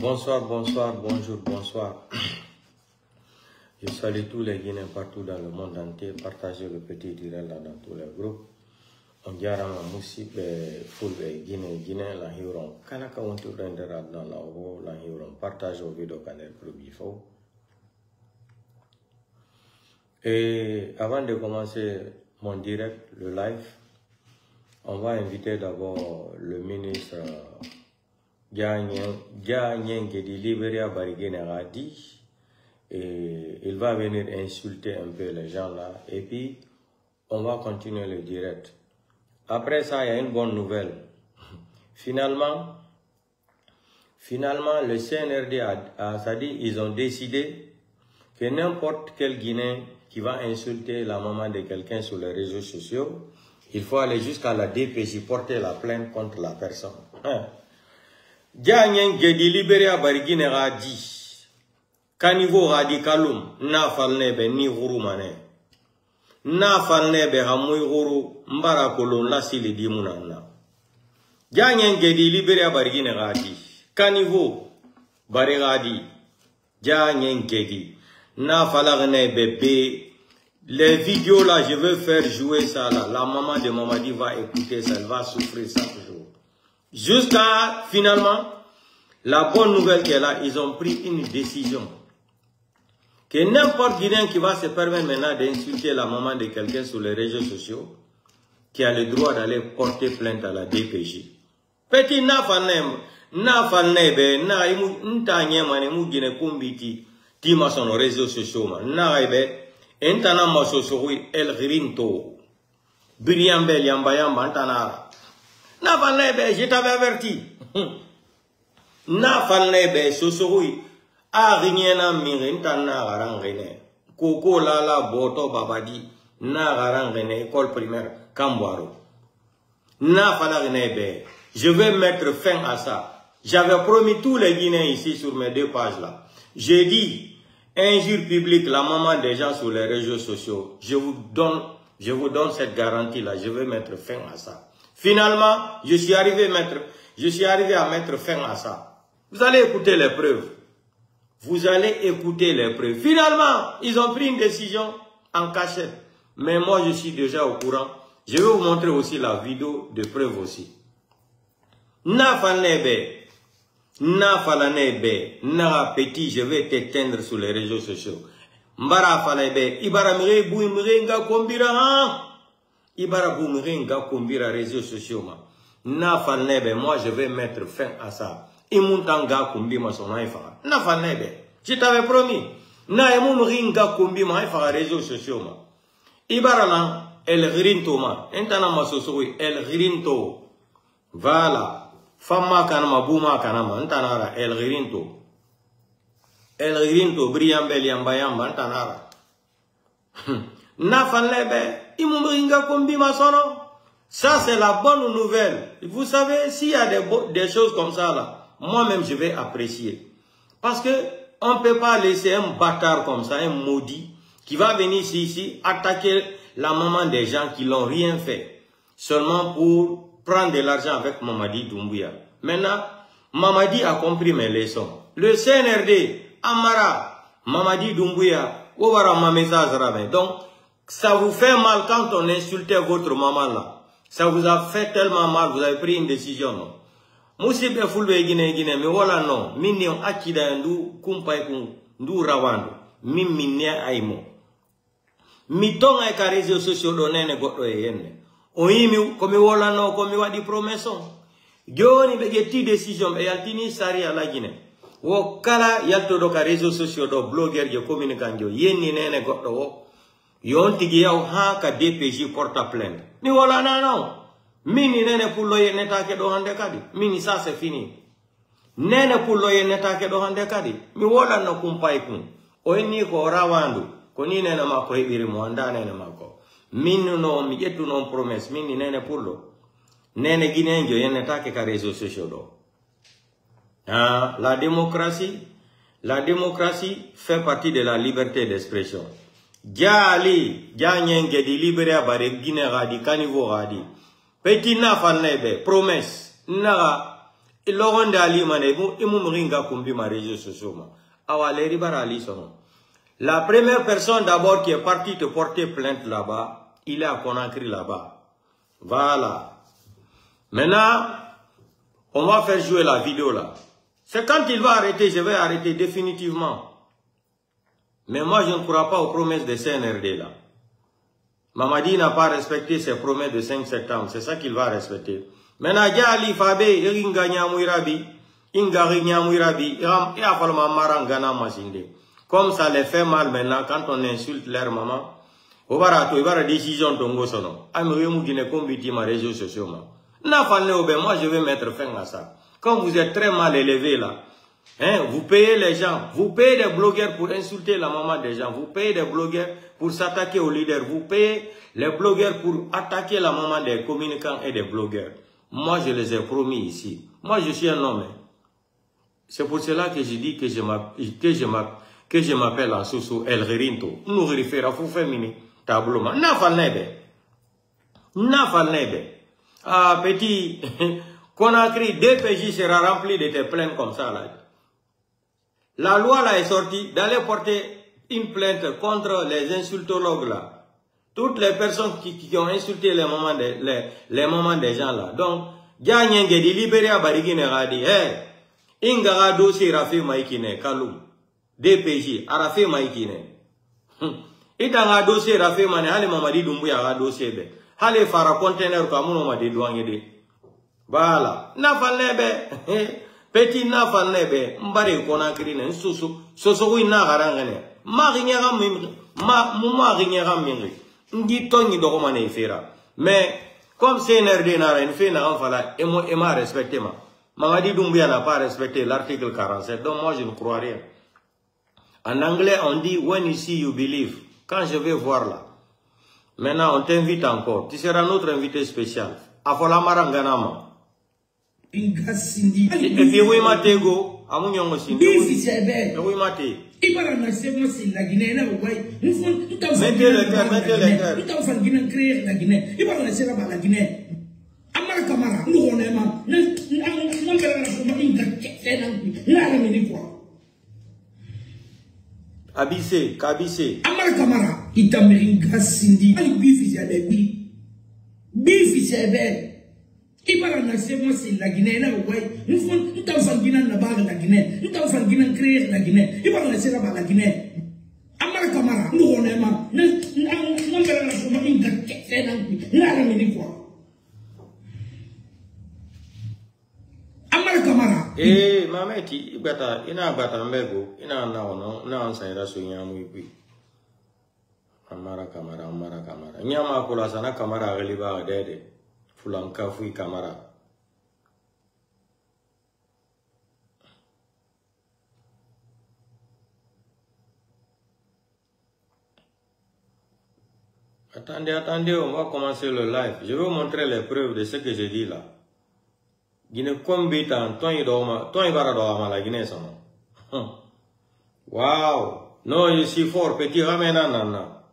Bonsoir, bonsoir, bonjour, bonsoir. Je salue tous les Guinéens partout dans le monde entier. Partagez le petit direct là dans tous les groupes. On diara ma musi be fulbe Guinée la hiron. Kanaka on te rendra dans la haut la hiron. Partage au vidéo canal club ifo. Et avant de commencer mon direct, le live, on va inviter d'abord le ministre Gagnen qui est de Libéria Bariguena Radi. Et il va venir insulter un peu les gens là. Et puis, on va continuer le direct. Après ça, il y a une bonne nouvelle. Finalement, le CNRD a dit, ils ont décidé que n'importe quel Guinéen qui va insulter la maman de quelqu'un sur les réseaux sociaux, il faut aller jusqu'à la DPJ porter la plainte contre la personne. Gagnen Gedi Libéria Bariguena Radi. Kanivo radicalum na falnebe ni huru mane na falnebe hamui huru mbara kolon la sili di munana Gagnen Gedi Libéria Bariguena Radi Kanivo barigadi Gagnen Gedi na falagne bébé. Les vidéos là, je veux faire jouer ça là. La maman de Mamadi va écouter ça, elle va souffrir chaque jour. Jusqu'à finalement, la bonne nouvelle qu'elle a, ils ont pris une décision. Que n'importe Guinéen qui va se permettre maintenant d'insulter la maman de quelqu'un sur les réseaux sociaux, qui a le droit d'aller porter plainte à la DPJ. Petit nafanem, nafanebe, na imu ntanye mane mu Guinée kumbiti, tima son réseaux sociaux man, na ibe, entana masosori el rinto, biriambel yamba antana. Nafanebe, je t'avais averti. Nafanebe, sosori. Arignena mirinta na garangene. Koko lala boto babadi na garangene école primaire Kamboaro. Na falagnebe. Je vais mettre fin à ça. J'avais promis tous les Guinéens ici sur mes deux pages là. J'ai dit injure publique la maman des gens sur les réseaux sociaux. Je vous donne cette garantie là. Je vais mettre fin à ça. Finalement, je suis arrivé à mettre fin à ça. Vous allez écouter les preuves. Vous allez écouter les preuves. Finalement, ils ont pris une décision en cachette. Mais moi, je suis déjà au courant. Je vais vous montrer aussi la vidéo de preuve aussi. Nafanebe, nafalanebe, na petit, je vais t'éteindre sur les réseaux sociaux. Mbara falebe, ibara mire bouimirenga kombira, ibara bouimirenga kombira réseaux sociaux ma. Nafanebe, moi je vais mettre fin à ça. Imuntanga kumbi ma son haïfa. Na fanebe. Je t'avais promis. Na emun ringa kumbi ma haïfa réseaux sociaux ma. Ibarana el rinto ma. Entana ma sosoi el rinto. Voilà. Fama kanama buma kanama. Entanara el rinto. El rinto briambel yamba entanara. Na fanebe. Imun ringa kumbi ma sono. Ça c'est la bonne nouvelle. Vous savez s'il y a des choses comme ça là. Moi-même, je vais apprécier. Parce que on ne peut pas laisser un bâtard comme ça, un maudit, qui va venir ici, attaquer la maman des gens qui n'ont rien fait. Seulement pour prendre de l'argent avec Mamadi Doumbouya. Maintenant, Mamadi a compris mes leçons. Le CNRD, Amara, Mamadi Doumbouya, Ouara Mameza Zarabe. Donc, ça vous fait mal quand on insultait votre maman là. Ça vous a fait tellement mal, vous avez pris une décision, non? Musibe fulbe Guinée, mais voilà non. Mini on akida ndu kumpai ndu rawando. Minne aimo. Mitonga e ka réseaux sociaux do nene goddo e yenne. O yimi komi wala no komi wadi promeson. Joni be getti décision be yaltini sari ala Guinée. Wo kala yalto do ka réseaux sociaux do blogger je communicant jo yenni nene goddo wo. Yontigi yaw ha ka DPJ porta plainte. Ni wala non. Mini nene pullo ye netake do hande kadi. Mini ça c'est fini. Nene pullo ye netake do hande kadi. Mi wola no kumpai kun. O ni ko rawandu. Ko ni nene mako hebiri mo anda nene mako. Mini no mi yetu non promesse. Mini nene pullo. Nene Guinéenjo ye netake ka réseaux sociaux do. Ah, la démocratie fait partie de la liberté d'expression. Jali, Gagnen Gedi Libéria bare Guinée radi, Kanivo radi. Petit na fanebe, promesse, na Il l'auront d'ali manebu, et mouringa kumbi ma réseaux sociaux. Awa les ribarali sont. La première personne d'abord qui est partie te porter plainte là-bas, il est à Conakry là-bas. Voilà. Maintenant, on va faire jouer la vidéo là. C'est quand il va arrêter, je vais arrêter définitivement. Mais moi, je ne crois pas aux promesses de CNRD là. Mamadi n'a pas respecté ses promesses de 5 septembre. C'est ça qu'il va respecter. Maintenant, Ali Fabe, Inga Nyamouirabi, Inga Nyamouirabi, Ia Falma Marangana Masinde. Comme ça les fait mal maintenant quand on insulte leur maman. Au barato, il va la décision de sono. Amérique qui ne combine ma réseaux sociaux. Moi, je vais mettre fin à ça. Quand vous êtes très mal élevé là, hein, vous payez les gens, vous payez des blogueurs pour insulter la maman des gens, vous payez des blogueurs pour s'attaquer aux leaders, vous payez les blogueurs pour attaquer la maman des communicants et des blogueurs. Moi, je les ai promis ici. Moi, je suis un homme. C'est pour cela que je dis que je m'appelle en Soso El Rerinto. Nous référons à vous féminin tableau. Nafalnebe. Ah, petit, Conakry, DPJ sera rempli de tes plaintes comme ça, là. La loi, là, est sortie d'aller porter une plainte contre les insultologues, là. Toutes les personnes qui ont insulté les mamans des gens, là. Donc, Ganyenge di Libéria Barigine Radi, Ingara dossier Rafi Maïkine, Kaloum. DPJ, Arafi Maïkine. Itanga dossier Rafi Mane, Hale Mamadi Dumbuya dossier, be. Hale fara container kamuno ma de douane de. Voilà. Nafalnebe. Petit nafalnebe. Mbare Conakry ne soso wi na garangane. Ma rinyera mimri. Ma rinyera mimri. Ndi tongi doko mane fera. Mais comme CNRD n'a rien fait na enfala et moi respecté ma. Mamadi Doumbouya n'a pas respecté l'article 47. Donc moi je ne crois rien. En anglais on dit when you see you believe. Quand je vais voir là. Maintenant, on t'invite encore. Tu seras notre invité spécial. Afola Maranganama. Et puis, oui, Matego. Amunyongo Sindi. Oui, Mate. Mettez le cœur, mettez le cœur. Abissé, Kabissé. Amara Kamara, Itameringa Sindi, Bifi Sebe. Ibara na sema si la Guinée na way, nous t'en fangina na bar la Guinée, nous t'en fangina créer la Guinée. Ibara na sera la Guinée. Amara Kamara, nous on est ma, non bela na soma inga kena, na la mini quoi. Amara Kamara. Mameti, ibata, ina bata mbego, ina na ansaira so nyamu ipi. Amara Kamara. Nyama kula sana Kamara reliba dede. Fulanka fui Kamara. Attendez, on va commencer le live. Je vais vous montrer les preuves de ce que je dis là. Guinée combattant, toi il va dans la Guinée ça. Wow, non je suis fort, petit ramena nana.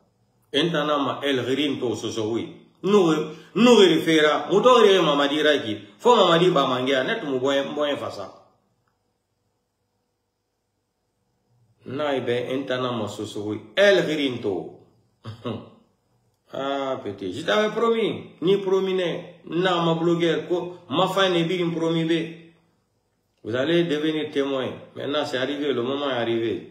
Entanama El Rinto Sosowi. Nous référa, Moutori Mamadi Raki, Fo Mamadi Bamangia, net Mouboyen Fasa. Naïbe Entanama Sosowi, El Rinto. Ah, petit, je t'avais promis, ni prominé, na ma blogueur, ma femme n'est bien promis. Vous allez devenir témoin. Maintenant, c'est arrivé, le moment est arrivé.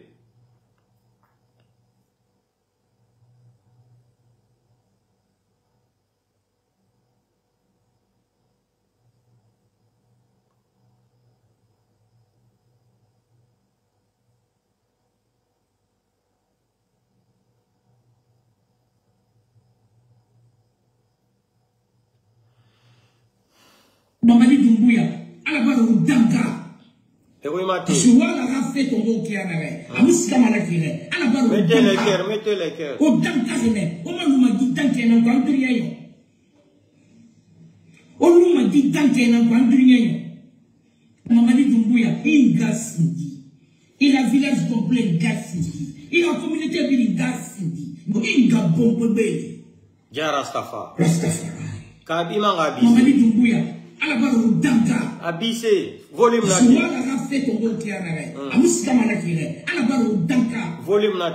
Mamadi Doumbouya, à la barre ou Danka. Et oui, Maté. Je vois la rafée tomber qui en avait. À Mouskamana qui est. À la barre ou mettez les cœurs, mettez les cœurs. Au Danka, je n'ai. Au moins, m'a dit Danka, non, pas de rien. Au moins, m'a dit Danka, non, pas de rien. Mamadi Doumbouya, il Gassindi. Il a village complet Gassindi. Il a communauté de Gassindi. Il a bon bébé. Dia Rastafari. Rastafari. Kabima Gabi. Mamadi Doumbouya. ala baro danka abissé volume na souvent la fait tomber qui en arrêt amuska malakire ala baro danka volume na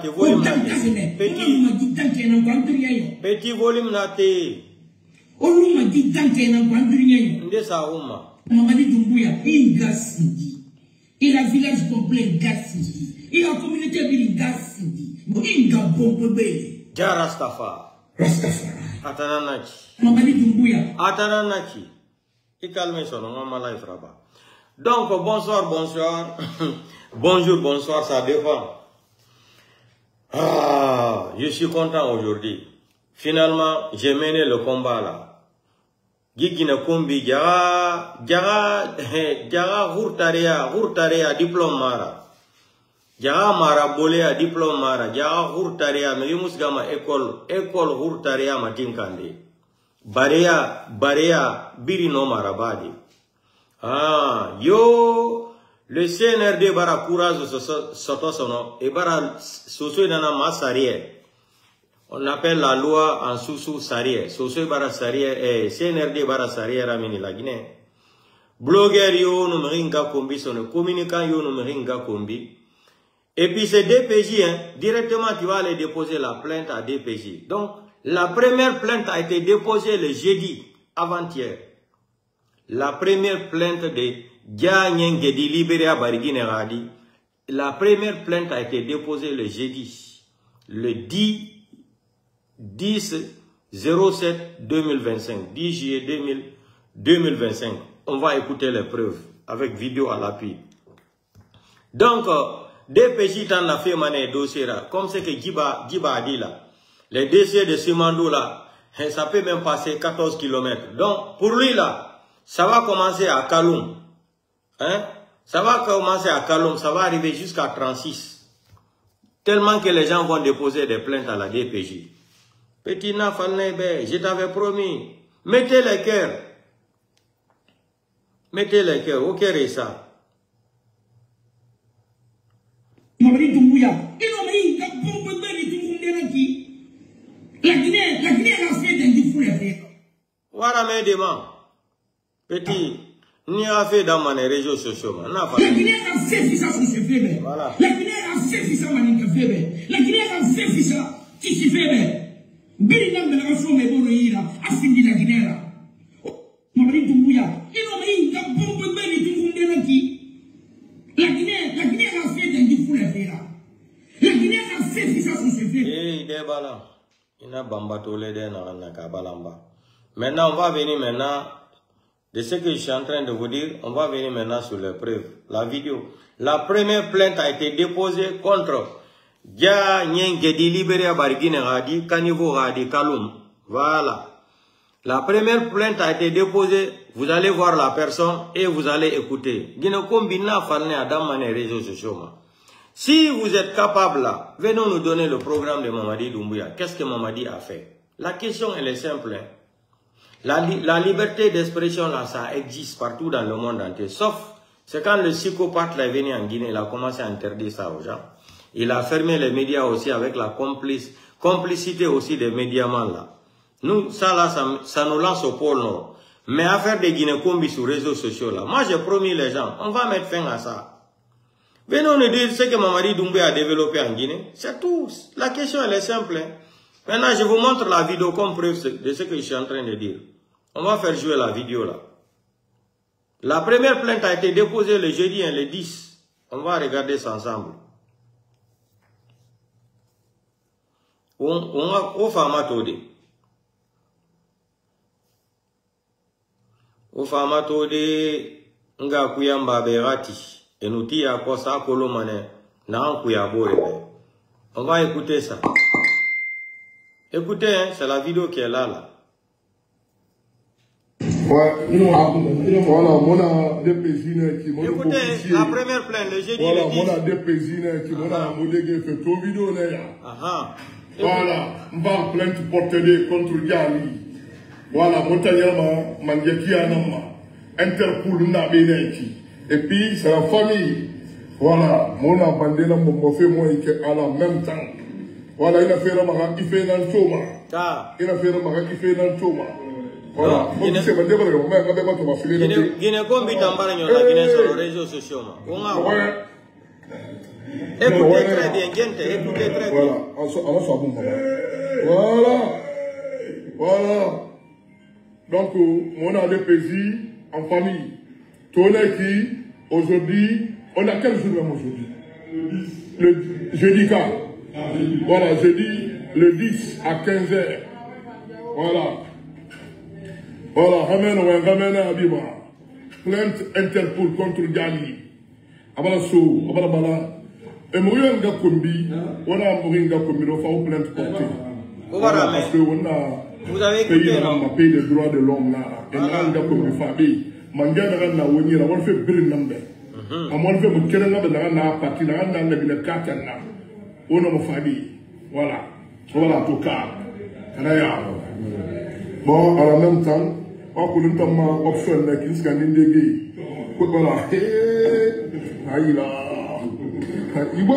petit volume na te oluma di danke na banduriye ndesa uma Mamadi Doumbouya ingasindi il a village complet gasindi il a communauté bili gasindi inga bombebe Rastafari atananachi Mamadi Doumbouya atananachi calme son nom ma life raba. Donc bonsoir bonjour ça dépend. Je suis content aujourd'hui. Finalement, j'ai mené le combat là. Gigina kombi jara hurtaria diplôme mara. Jara mara bolea diplôme mara. Jara hurtaria me yumusgama école hurtaria matinkande. Barea biri no marabadi. Yo le CNRD bara courage sotosono e bara soso dana masarier. On appelle la loi en sous sarier. Soso bara sarier CNRD bara sarier ramini la Guinée. Blogueur yo no meringa kombi sono communicant yo no meringa kombi. Et puis c'est DPJ hein, directement tu vas aller déposer la plainte à DPJ. Donc la première plainte a été déposée le jeudi avant-hier. La première plainte de Ganyengedi libéré à Barigine Radi. La première plainte a été déposée le jeudi, le 10/07/2025, 10 juillet 2025. On va écouter les preuves avec vidéo à l'appui. Donc, DPJ t'en a fait maner dossier là, comme c'est que Djiba a dit là. Les décès de Simandou là, ça peut même passer 14 km. Donc, pour lui là, ça va commencer à Kaloum. Hein? Ça va commencer à Kaloum, ça va arriver jusqu'à 36. Tellement que les gens vont déposer des plaintes à la DPJ. Petit Nafalnebe, je t'avais promis. Mettez les cœurs. Mettez les cœurs. Au cœur et ça. La Guinée a fait des difficultés. Voilà mes demandes. Petit, ni a fait dans mes réseaux sociaux. La Guinée a fait ça sur ce fait. Voilà. La Guinée a fait ça maninka fait. La Guinée a fait ça qui s'y fait. Bilinam de la façon mais bon ira a fini la Guinée là. Mamadi Doumbouya, il a mis la bombe belle du monde qui. La Guinée a fait des difficultés là. La Guinée a fait ça sur ce fait. Eh, débala. Maintenant, on va venir de ce que je suis en train de vous dire, on va venir maintenant sur les preuves. La vidéo. La première plainte a été déposée contre Dia Nyengedi libéré à Barigine Radi, Kanivo Radi, Kaloum. Voilà. La première plainte a été déposée, vous allez voir la personne et vous allez écouter. Si vous êtes capable là, venez nous donner le programme de Mamadi Doumbouya. Qu'est-ce que Mamadi a fait? La question elle est simple. Hein? La liberté d'expression là, ça existe partout dans le monde entier. Sauf, c'est quand le psychopathe est venu en Guinée, il a commencé à interdire ça aux gens. Il a fermé les médias aussi avec la complicité aussi des médiamans là. Nous, ça là, ça nous lance au pôle Nord. Mais affaire des Guinée-Combi sur les réseaux sociaux là, moi j'ai promis les gens, on va mettre fin à ça. Venons nous dire ce que Mamadi Doumbouya a développé en Guinée. C'est tout. La question, elle est simple. Hein. Maintenant, je vous montre la vidéo comme preuve de ce que je suis en train de dire. On va faire jouer la vidéo là. La première plainte a été déposée le jeudi, hein, le 10. On va regarder ça ensemble. Au Famatode. Au Famatode, nga kuyamba berati. Et nous tire à quoi ça, Kolomane, on va écouter ça. Écoutez, hein, c'est la vidéo qui est là. Voilà, mon a DPJ qui m'a écoutez, la première plainte, le jeudi. Voilà, mon a DPJ qui m'a modégué fait tout vidéo. Voilà, on va plainte portée contre Gali. Voilà, mon taillama, Mandiaki Anama, Interpol Nabéneki. Et puis, c'est la famille. Voilà, mon abandonné m'a fait moi à la même temps. Voilà, il a fait la maga qui fait dans le choma. Il a fait la maga qui fait dans le choma. Voilà. Guinée Kombi Tambara Nyon, la Guinée sur les réseaux sociaux. Écoutez très bien, gente, écoutez très bien. Voilà. Voilà. Donc, on a des pays en famille. Toneki, aujourd'hui, on a quel jour même aujourd'hui? Le jeudi 4. Voilà, jeudi, le 10 à 15h. Voilà. Voilà, ramène Abima. Plainte Interpol contre Gali. Abala So, Abala Bala. Et Mouyanga Kombi, on a Mouyanga Kombi, on fait plainte portée. Parce qu'on a payé les droits de l'homme là. Et on a Kombi Fabi. Mangana na Woni, on fait Bill Number. On fait mon Kéréna, on a parti, on a le Katana. On a Fabi. Voilà. Voilà, tout cas. Bon, à la même temps, on a une option qui est en indégé. Voilà. Aïe là. Il va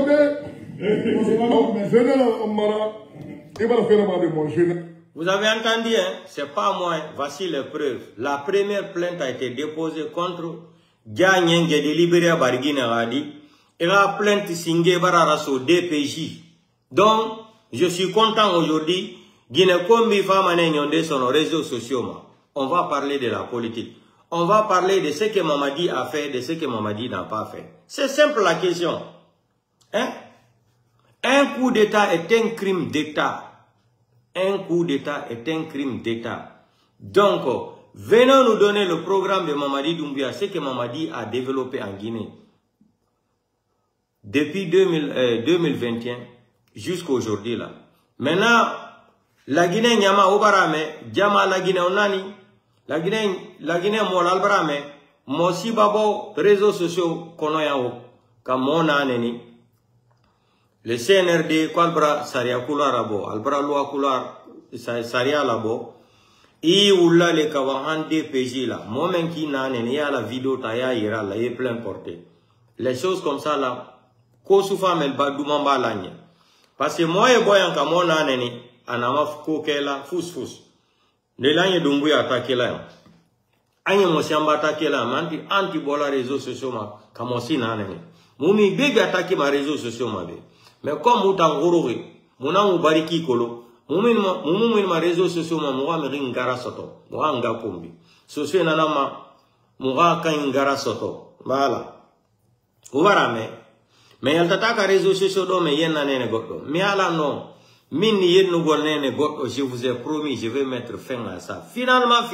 Vous avez entendu, hein? C'est pas moi, voici les preuves. La première plainte a été déposée contre Ganyenge de Libéria Barguina Radi et la plainte signée Bararaso DPJ. Donc, je suis content aujourd'hui. Guinée Kombi Famane Nyonde sur nos réseaux sociaux. On va parler de la politique. On va parler de ce que Mamadi a fait, de ce que Mamadi n'a pas fait. C'est simple la question. Hein? Un coup d'État est un crime d'État. Un coup d'État est un crime d'État. Donc, venons nous donner le programme de Mamadi Doumbouya, ce que Mamadi a développé en Guinée. Depuis 2021 jusqu'à aujourd'hui là. Maintenant, la Guinée Nyama Obarame, Djama la Guinée Onani, la Guinée Molal Brame, Mosi Babo, réseaux sociaux, Konoyao, Kamona Neni. Le CNRD, Kwalbra Saria Kularabo, Albra Loa Kular Saria Labo, I Oula le Kawahan DPJ là, moment qui n'a a la vidéo Taya ira là, il est plein porté. Les choses comme ça là, Kosoufa Melba Doumamba Lanya. Parce que moi et Boyan Kamona Neni, Anama Kokela, Fous. Ne l'année Doumbouya attaqué là. Anye Mosiamba attaqué là, manti anti-bola réseaux sociaux ma, Kamosi Nanene. Moumi bébé attaqué ma réseaux sociaux ma bé. Mais comme Moutangorori, Mouna Bariki Kolo, Moumou ma réseaux sociaux ma, Moua Meringara Soto, Moua Nga Kombi. Socio Nanama, Moua Kangara Soto. Voilà. Ouvarame. Mais yal tataka réseaux sociaux do me yen nanene goddo. Mais ala non. Min yen no gonene goddo, je vous ai promis, je vais mettre fin à ça. Finalement,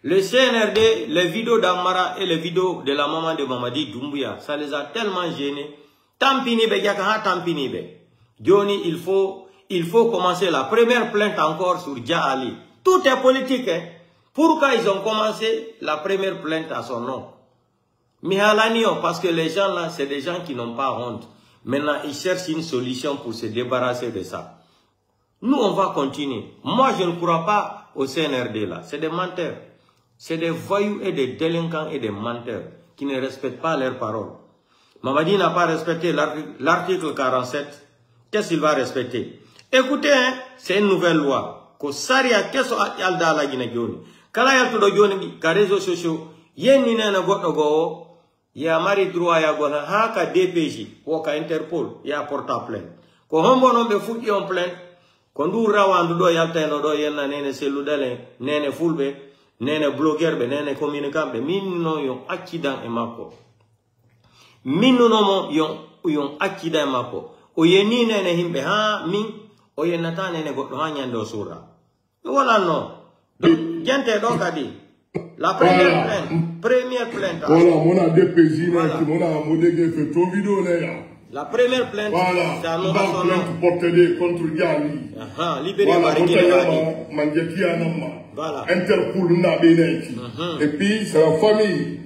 le CNRD, les vidéos d'Amara et les vidéos de la maman de Mamadi Doumbouya, ça les a tellement gênés. Tampini be yakaha tampini be. Dioni, il faut commencer la première plainte encore sur Dja Ali. Tout est politique, hein. Pourquoi ils ont commencé la première plainte à son nom? Mihalanio, parce que les gens là, c'est des gens qui n'ont pas honte. Maintenant, ils cherchent une solution pour se débarrasser de ça. Nous, on va continuer. Moi, je ne crois pas au CNRD là. C'est des menteurs. C'est des voyous et des délinquants et des menteurs qui ne respectent pas leurs paroles. Mamadi n'a pas respecté l'article 47. Qu'est-ce qu'il va respecter? Écoutez, hein, c'est une nouvelle loi. Que Saria, qu'est-ce qu'il y a la Guinée? Kala yal tudo joni ka réseaux sociaux yenni nena goddo go ya mari droit ya gona haka DPJ ko ka Interpol ya porta plainte ko hombo non be fuɗɗi on plainte ko ndu rawandu do yalteno do yenna nene selludale nene fulbe nene blogueur be nene communicant be min no yon accident e makko min no mo yon accident e makko o yenni nene himbe ha min o yennata nene goddo ha nyando sura wala no gente do kadi la première plainte. Voilà, on a des pays qui ont modégué fait trop vidéo là. La première plainte, voilà, c'est un nom plainte portée contre Gali. Libéré par voilà, Interpol n'a bénéfice. Et puis c'est la famille.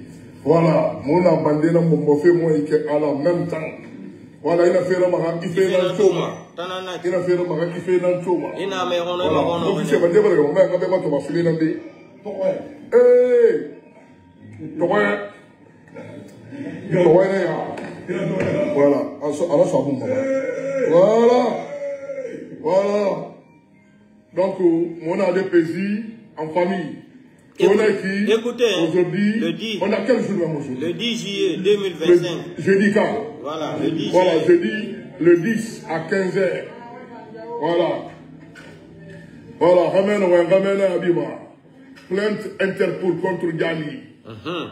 Voilà, mon a bandé dans mon fait moi et à la même temps. Voilà, il a fait le marin qui fait dans le chômage. Il a fait le marin qui fait dans le chômage. Il a fait le marin qui fait dans le chômage. Voilà, voilà. Donc, on a des pays en famille. Écoutez, aujourd'hui, le 10, on a quel jour même aujourd'hui? Le 10 juillet 2025. Jeudi quand? Voilà, le 10 voilà, juillet. jeudi, le 10 à 15h. Voilà. Voilà, ramène Abima. Plainte Interpol contre Ghani.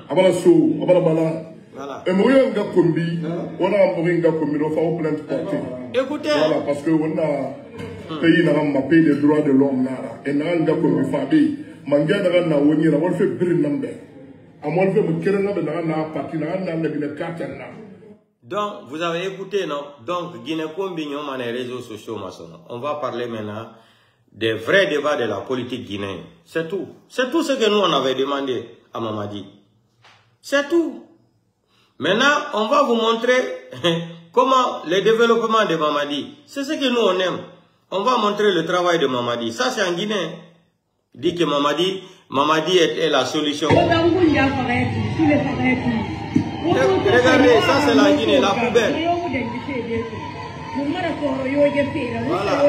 Abala So, Abala Bala. Voilà. Et Moyen Gakombi, on a Moyen Gakombi, on fait plainte portée. Écoutez. Voilà, parce que on a pays n'a pas payé les droits de l'homme. Et n'a pas Gakombi Fabi. Manga n'a pas Woni, n'a pas fait Brin Nambe. À moi, je me kéré n'a pas parti, n'a pas le cartel là. Donc, vous avez écouté, non? Donc, Guinée-Combi, on a les réseaux sociaux, on va parler maintenant des vrais débats de la politique guinéenne. C'est tout. C'est tout ce que nous, on avait demandé à Mamadi. C'est tout. Maintenant, on va vous montrer comment le développement de Mamadi, c'est ce que nous, on aime. On va montrer le travail de Mamadi. Ça, c'est en Guinée. Il dit que Mamadi est la solution. Regardez, ça c'est la Guinée, la poubelle. Voilà.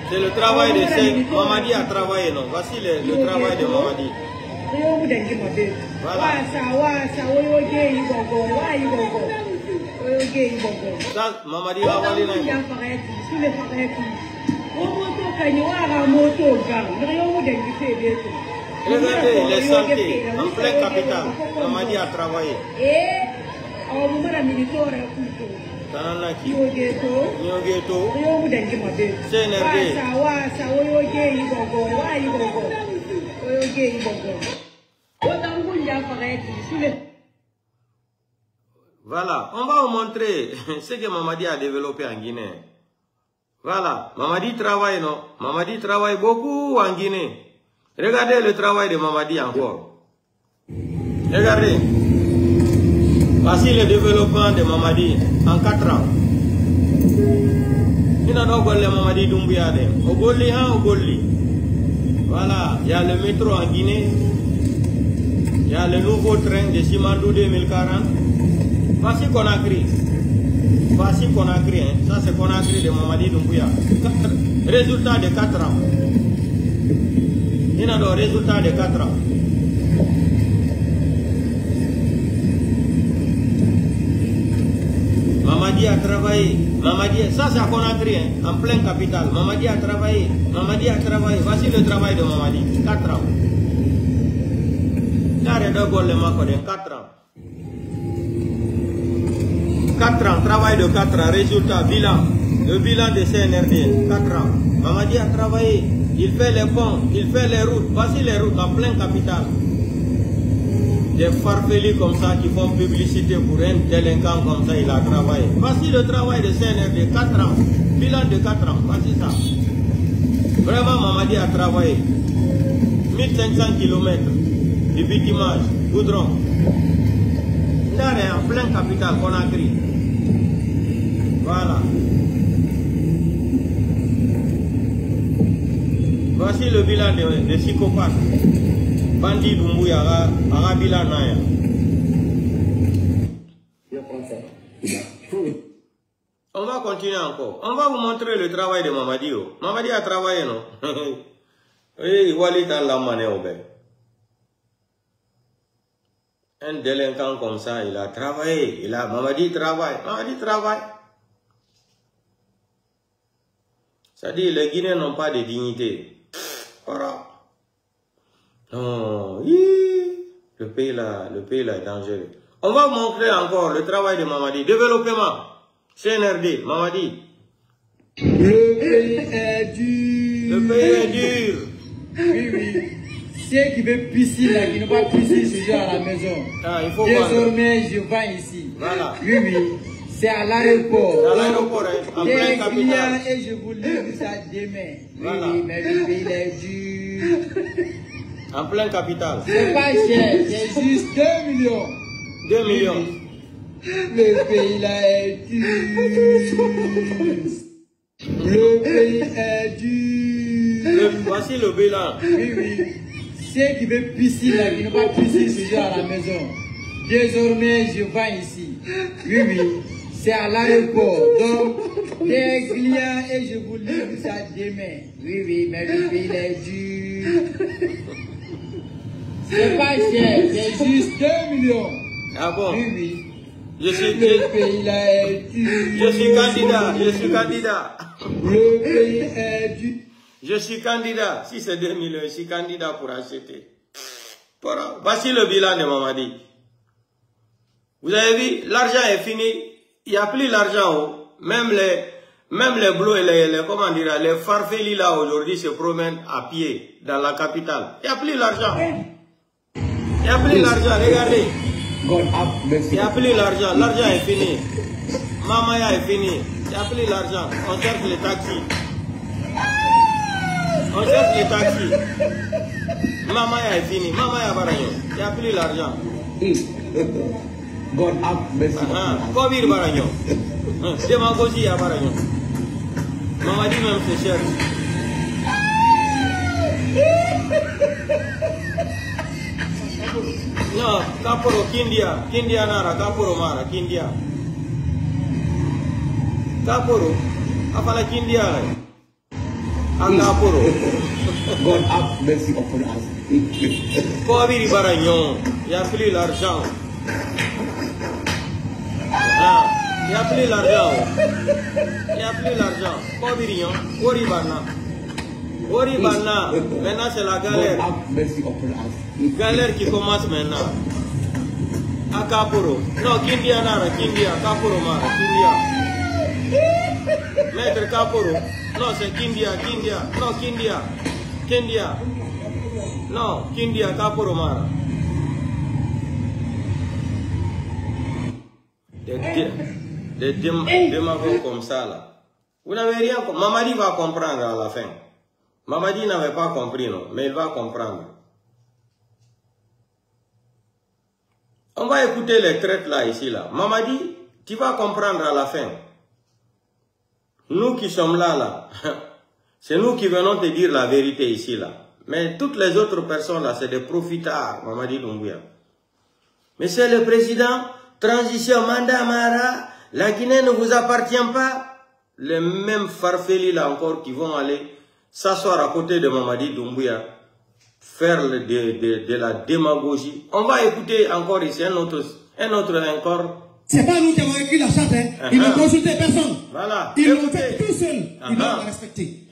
C'est le travail de ces... Mamadi a travaillé, non? Voici le travail de Mamadi. Voilà. Ça, Mamadi va aller là. Regardez les santé en plein capital. Mamadi a travaillé. Tananaki, Nyogeto, CNRD. Voilà, on va vous montrer ce que Mamadi a développé en Guinée. Voilà, Mamadi travaille, non? Mamadi travaille beaucoup en Guinée. Regardez le travail de Mamadi encore. Regardez. Voici le développement de Mamadi en 4 ans. Il y a un Mamadi Doumbouya. Ogoli, hein, Ogoli. Voilà, il y a le métro en Guinée. Il y a le nouveau train de Simandou 2040. Voici Conakry. Voici Conakry, hein. Ça c'est Conakry de Mamadi Doumbouya. Résultat de 4 ans. Il y a un résultat de 4 ans. Mamadi a travaillé. Mamadi, ça c'est à Conakry, hein, en plein capital. Mamadi a travaillé. Mamadi a travaillé. Voici le travail de Mamadi. 4 ans. 4 ans. 4 ans, travail de 4 ans, résultat, bilan. Le bilan de CNRD, 4 ans. Mamadi a travaillé. Il fait les ponts, il fait les routes. Voici les routes en plein capital. Des farfelis comme ça qui font publicité pour un délinquant comme ça, il a travaillé. Voici le travail de CNRD, 4 ans. Bilan de 4 ans, voici ça. Vraiment, Mamadi a travaillé. 1500 km de bitumage, goudron. Là, en plein capital, Conakry. Voilà. Voici le bilan de psychopathes. Bandi Doumbouya, Arabila Naya. On va continuer encore. On va vous montrer le travail de Mamadi. Mamadi a travaillé, non? Oui, Walid al-Lamane Obe. Un délinquant comme ça, il a travaillé. Mamadi travaille. Mamadi travaille. Ça dit, les Guinéens n'ont pas de dignité. Voilà. Non, le pays là est dangereux. On va vous montrer encore le travail de Mamadi. Développement. CNRD, Mamadi. Le pays est dur. Le pays est dur. Oui, oui. Ceux qui veulent pisser là, qui n'ont pas pissé ce jour à la maison. Ah, il faut désormais, je vais ici. Voilà. Oui, oui. C'est à l'aéroport. C'est à l'aéroport, en plein capital. Et je vous livre ça demain. Voilà. Oui, mais le pays est dur. En plein capital. C'est pas cher, c'est juste 2 millions. 2 millions. Le pays là est dur. Le pays est dur. Voici le bilan. Oui, oui. Ceux qui veulent pisser là, qui n'ont pas pissé ce jour à la maison. Désormais, je vais ici. Oui, oui. C'est à l'aéroport. Donc, des clients et je vous livre ça demain. Oui, oui, mais le pays est dur. C'est pas cher, c'est juste 2 millions. Ah bon? Oui, oui. Le pays là est dur. Je suis candidat, je suis candidat. Le pays est dur. Je suis candidat. Si c'est 2 millions, je suis candidat pour acheter. Voici le bilan de Mamadi. Vous avez vu, l'argent est fini. Il n'y a plus l'argent. Même les bleus et les farfelis là aujourd'hui se promènent à pied dans la capitale. Il n'y a plus l'argent. Il n'y a plus l'argent, regardez. Il n'y a plus l'argent. L'argent est fini. Mamaya est fini. Il n'y a plus l'argent. On cherche les taxis. On cherche les taxis. Mamaya est fini. Mamaya Barayon. Il n'y a plus l'argent. God have mercy. Covid Barayon. Démagogie à Barayon. Mamadi même se cherche. No, Kaporo, Kindia. Kindia Nara, Kaporo Mara, Kindia. Kaporo. Apala Kindia. Kaporo. God have mercy upon us. Covid Barayon. Il n'y a plus l'argent. Il n'y a plus l'argent. Il n'y a plus l'argent. Covirignon, Oribana. Oribana. Maintenant c'est la galère. Galère qui commence maintenant. À Kaporo. Non, Kindia Nara, Kindia, Kaporo Mara, Kindia. Maître Kaporo. Non, c'est Kindia, Kindia. Non, Kindia. Kindia. Non, Kindia, Kaporo Mara. Des démagogues comme ça là. Vous n'avez rien compris. Mamadi va comprendre à la fin. Mamadi n'avait pas compris, non, mais il va comprendre. On va écouter les traites là, ici là. Mamadi, tu vas comprendre à la fin. Nous qui sommes là, c'est nous qui venons te dire la vérité ici là. Mais toutes les autres personnes là, c'est des profitards, Mamadi Doumbouya. Mais c'est le président. Transition, mandat Mara, la Guinée ne vous appartient pas. Les mêmes farfelis là encore qui vont aller s'asseoir à côté de Mamadi Doumbouya, faire de la démagogie. On va écouter encore ici un autre encore. C'est pas nous qui avons écrit la charte, hein. Ils n'ont consulté personne. Voilà. Ils l'ont fait tout seuls. Ils doivent la respecter.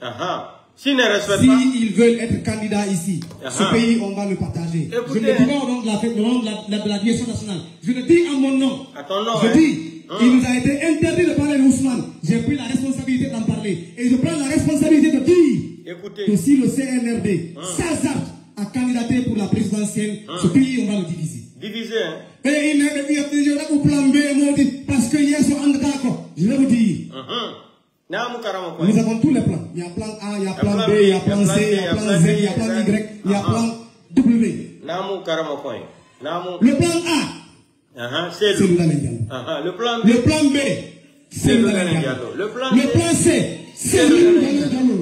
S'ils ne respectent si pas. Ils veulent être candidats ici, ce pays, on va le partager. Écoutez, je ne dis pas au nom de la direction nationale. Je le dis à mon nom. À ton nom, je dis, il nous a été interdit de parler de Ousmane. J'ai pris la responsabilité d'en parler. Et je prends la responsabilité de dire que si le CNRD s'hazarde à candidater pour la présidentielle, ce pays, on va le diviser. Diviser, hein? Et il y a un plan B, parce que hier, je vais vous dire. Nous avons tous les plans. Il y a plan A, il y a plan B, il y a plan C, il y a plan Z, il y a plan Y, il y a plan W. Le plan A, c'est le le plan B, c'est le Le plan C, c'est le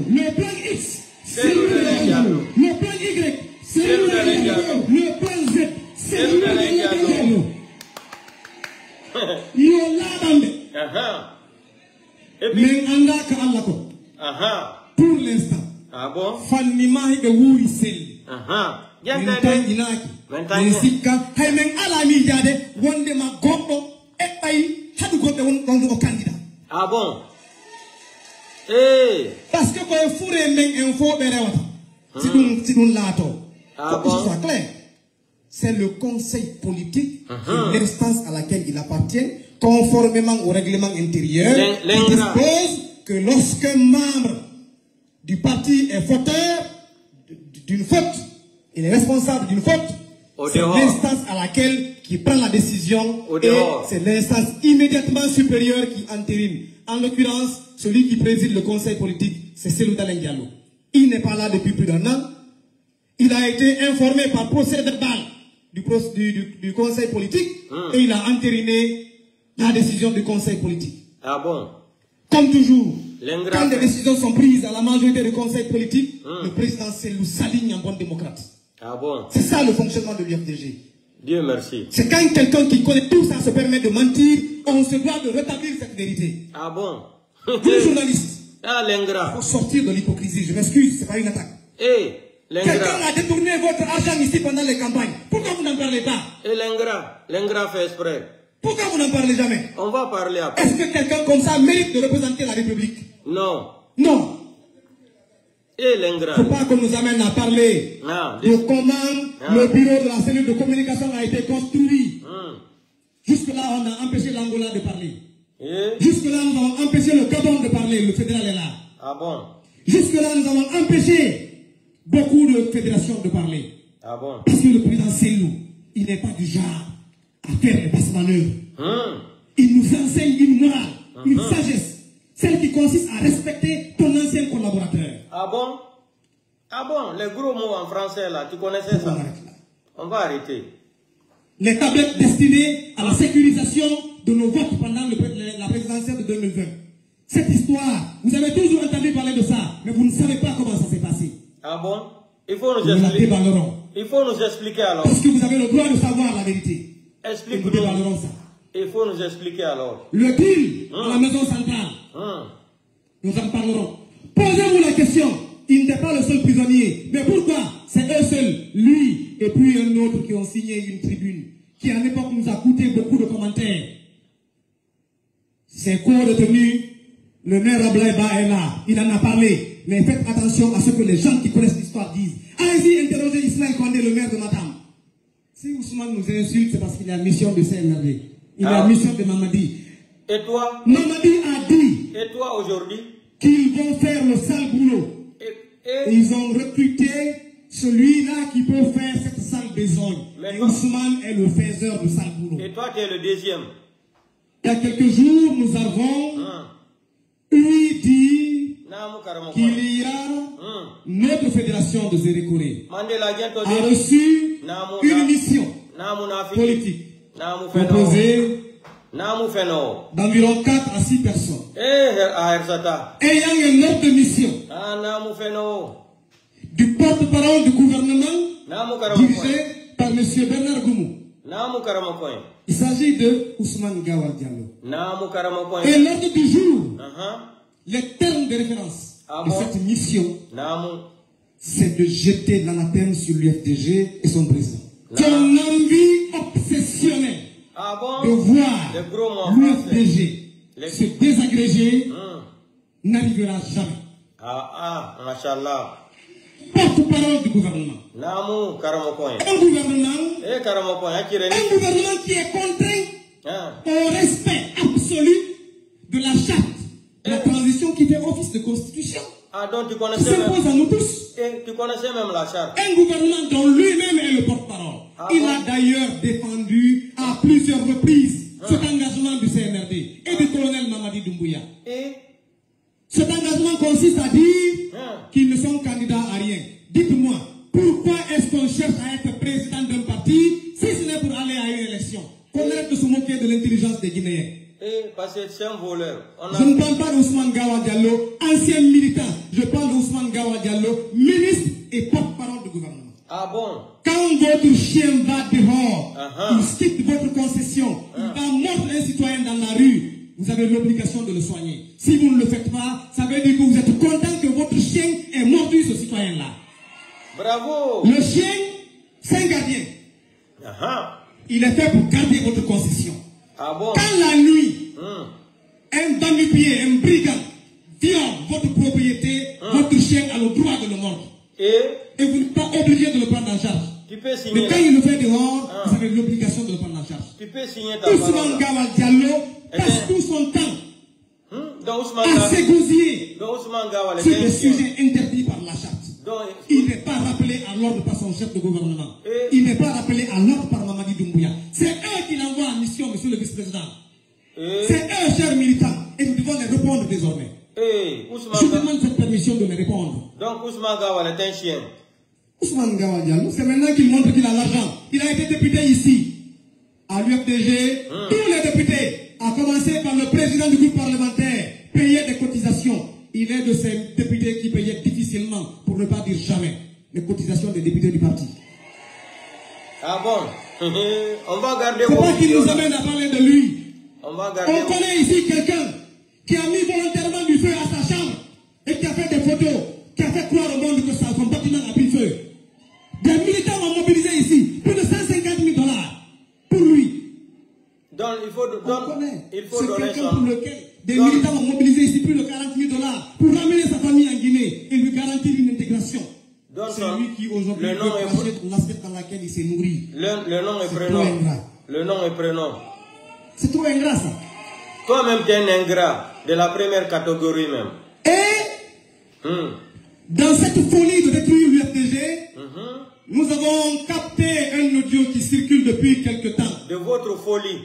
Le plan X, c'est le Le plan Y, c'est le plan Z, c'est le mais pour l'instant, Fanima et Wouri Sel. Ah bon? Parce que quand vous faites un faux c'est clair. C'est le conseil politique, l'instance à laquelle il appartient, conformément au règlement intérieur, qui dispose que lorsqu'un membre du parti est fauteur d'une faute, il est responsable d'une faute, c'est l'instance à laquelle qui prend la décision et c'est l'instance immédiatement supérieure qui entérine. En l'occurrence, celui qui préside le conseil politique, c'est Cellou Dalein Diallo. Il n'est pas là depuis plus d'un an. Il a été informé par procès verbal du conseil politique et il a entériné la décision du conseil politique. Ah bon? Comme toujours, quand des décisions sont prises à la majorité du conseil politique, le président Cellou s'aligne en bon démocrate. Ah bon? C'est ça le fonctionnement de l'UFDG. Dieu merci. C'est quand quelqu'un qui connaît tout ça se permet de mentir, on se doit de rétablir cette vérité. Ah bon? Les journalistes, ah, l'ingrat. il faut sortir de l'hypocrisie. Je m'excuse, c'est pas une attaque. Quelqu'un L'ingrat. a détourné votre argent ici pendant les campagnes. Pourquoi vous n'en parlez pas? L'ingrat fait exprès. Pourquoi vous n'en parlez jamais? On va parler après. Est-ce que quelqu'un comme ça mérite de représenter la République? Non. Non. L'ingrat. Il ne faut pas qu'on nous amène à parler de comment le bureau de la cellule de communication a été construit. Jusque-là, on a empêché l'Angola de parler. Jusque-là, nous avons empêché le Gabon de parler. Le fédéral est là. Ah bon? Jusque-là, nous avons empêché beaucoup de fédérations de parler. Ah bon? Parce que le président Sellou, il n'est pas du genre à faire les basses manœuvres. Il nous enseigne une morale, une sagesse, celle qui consiste à respecter ton ancien collaborateur. Ah bon? Ah bon? Les gros mots en français là, tu connaissais ça? On va arrêter. Les tablettes destinées à la sécurisation de nos votes pendant la présidentielle de 2020. Cette histoire, vous avez toujours entendu parler de ça, mais vous ne savez pas comment ça s'est passé. Ah bon? Il faut nous Nous la expliquer. déballerons. Il faut nous expliquer alors. Parce que vous avez le droit de savoir la vérité. Et nous Explique-nous. déballerons ça. Il faut nous expliquer alors. Le deal à la maison centrale, nous en parlerons. Posez-vous la question. Il n'était pas le seul prisonnier. Mais pourquoi? C'est eux seuls, lui et puis un autre qui ont signé une tribune, qui à l'époque nous a coûté beaucoup de commentaires. Ces co-détenus, le maire Ablaïba est là, il en a parlé. Mais faites attention à ce que les gens qui connaissent l'histoire disent. Allez-y interroger Ismaël Kondé, le maire de Matam. Si Ousmane nous insulte, c'est parce qu'il a la mission de CNRD. Il a la mission de Mamadi. Et toi? Mamadi a dit Et toi aujourd'hui? qu'ils vont faire le sale boulot. Et ils ont recruté celui-là qui peut faire cette sale besogne. Et Ousmane est le faiseur de sale boulot. Et toi, tu es le deuxième. Il y a quelques jours, nous avons lui dit qu'il y a notre fédération de Zérékoré a reçu une mission politique composée d'environ 4 à 6 personnes. Ayant une autre mission du porte-parole du gouvernement dirigé par M. Bernard Goumou. Il s'agit de Ousmane Gawal Diallo. Et l'ordre du jour, les termes de référence de cette mission, c'est de jeter l'anathème sur l'UFDG et son président. Ton envie obsessionnelle de voir l'UFDG se désagréger n'arrivera jamais. Machallah. Porte-parole du gouvernement. Un gouvernement qui est contraint au respect absolu de la charte de la transition qui fait office de constitution. Ah, donc tu Ça connaissais s'impose à nous tous. tu connaissais même la charte. Un gouvernement dont lui-même est le porte-parole. Il a d'ailleurs défendu à plusieurs reprises cet engagement du CNRD et du colonel Mamadi Doumbouya. Cet engagement consiste à dire qu'ils ne sont candidats à rien. Dites-moi, pourquoi est-ce qu'on cherche à être président d'un parti si ce n'est pour aller à une élection? Qu'on arrête de se moquer de l'intelligence des Guinéens. Parce que c'est un voleur. Je ne parle pas d'Ousmane Gawa Diallo, ancien militant. Je parle d'Ousmane Gawa Diallo, ministre et porte-parole du gouvernement. Ah bon? Quand votre chien va dehors, il quitte votre concession, il va mordre un citoyen dans la rue, vous avez l'obligation de le soigner. Si vous ne le faites pas, ça veut dire que vous êtes content que votre chien ait mordu ce citoyen-là. Bravo! Le chien, c'est un gardien. Il est fait pour garder votre concession. Ah bon? Quand la nuit, un bandipied, un brigand viole votre propriété, votre chien a le droit de le mordre. Et vous n'êtes pas obligé de le prendre en charge. Tu peux signer. Mais quand il le fait dehors, vous avez l'obligation de le prendre en charge. Tu peux signer ta parole. Ousmane Gawal Diallo passe tout son temps à s'égosiller sur des sujets interdits par la charte. Il n'est pas rappelé à l'ordre par son chef de gouvernement. Il n'est pas rappelé à l'ordre par Mamadi Doumbouya. C'est eux qui l'envoient en mission, monsieur le vice-président. C'est eux, chers militants. Et nous devons les répondre désormais. Je demande cette permission de les répondre. Donc Ousmane Gawal est un chien. Ousmane Gawal Diallo, c'est maintenant qu'il montre qu'il a l'argent. Il a été député ici, à l'UFDG. Tous les députés, à commencer par le président du groupe parlementaire, payaient des cotisations. Il est de ces députés qui payaient difficilement, pour ne pas dire jamais, les cotisations des députés du parti. Ah bon? On va garder. C'est pas qu'il nous amène à parler de lui. On va garder. On connaît ici quelqu'un qui a mis volontairement du feu à sa chambre et qui a fait des photos, qui a fait croire au monde que son bâtiment a pris feu. Des militants ont mobilisé ici plus de 150 000 $ pour lui. Donc il faut donner quelqu'un pour lequel des militants ont mobilisé ici plus de 40 000 $ pour ramener sa famille en Guinée et lui garantir une intégration. C'est lui qui aujourd'hui veut cacher l'aspect dans laquelle il s'est nourri. Le nom et prénom. Le nom et prénom. C'est trop ingrat ça. Toi-même tu es un ingrat de la première catégorie même. Et dans cette folie de détruire l'UFDG, nous avons capté un audio qui circule depuis quelque temps. De votre folie.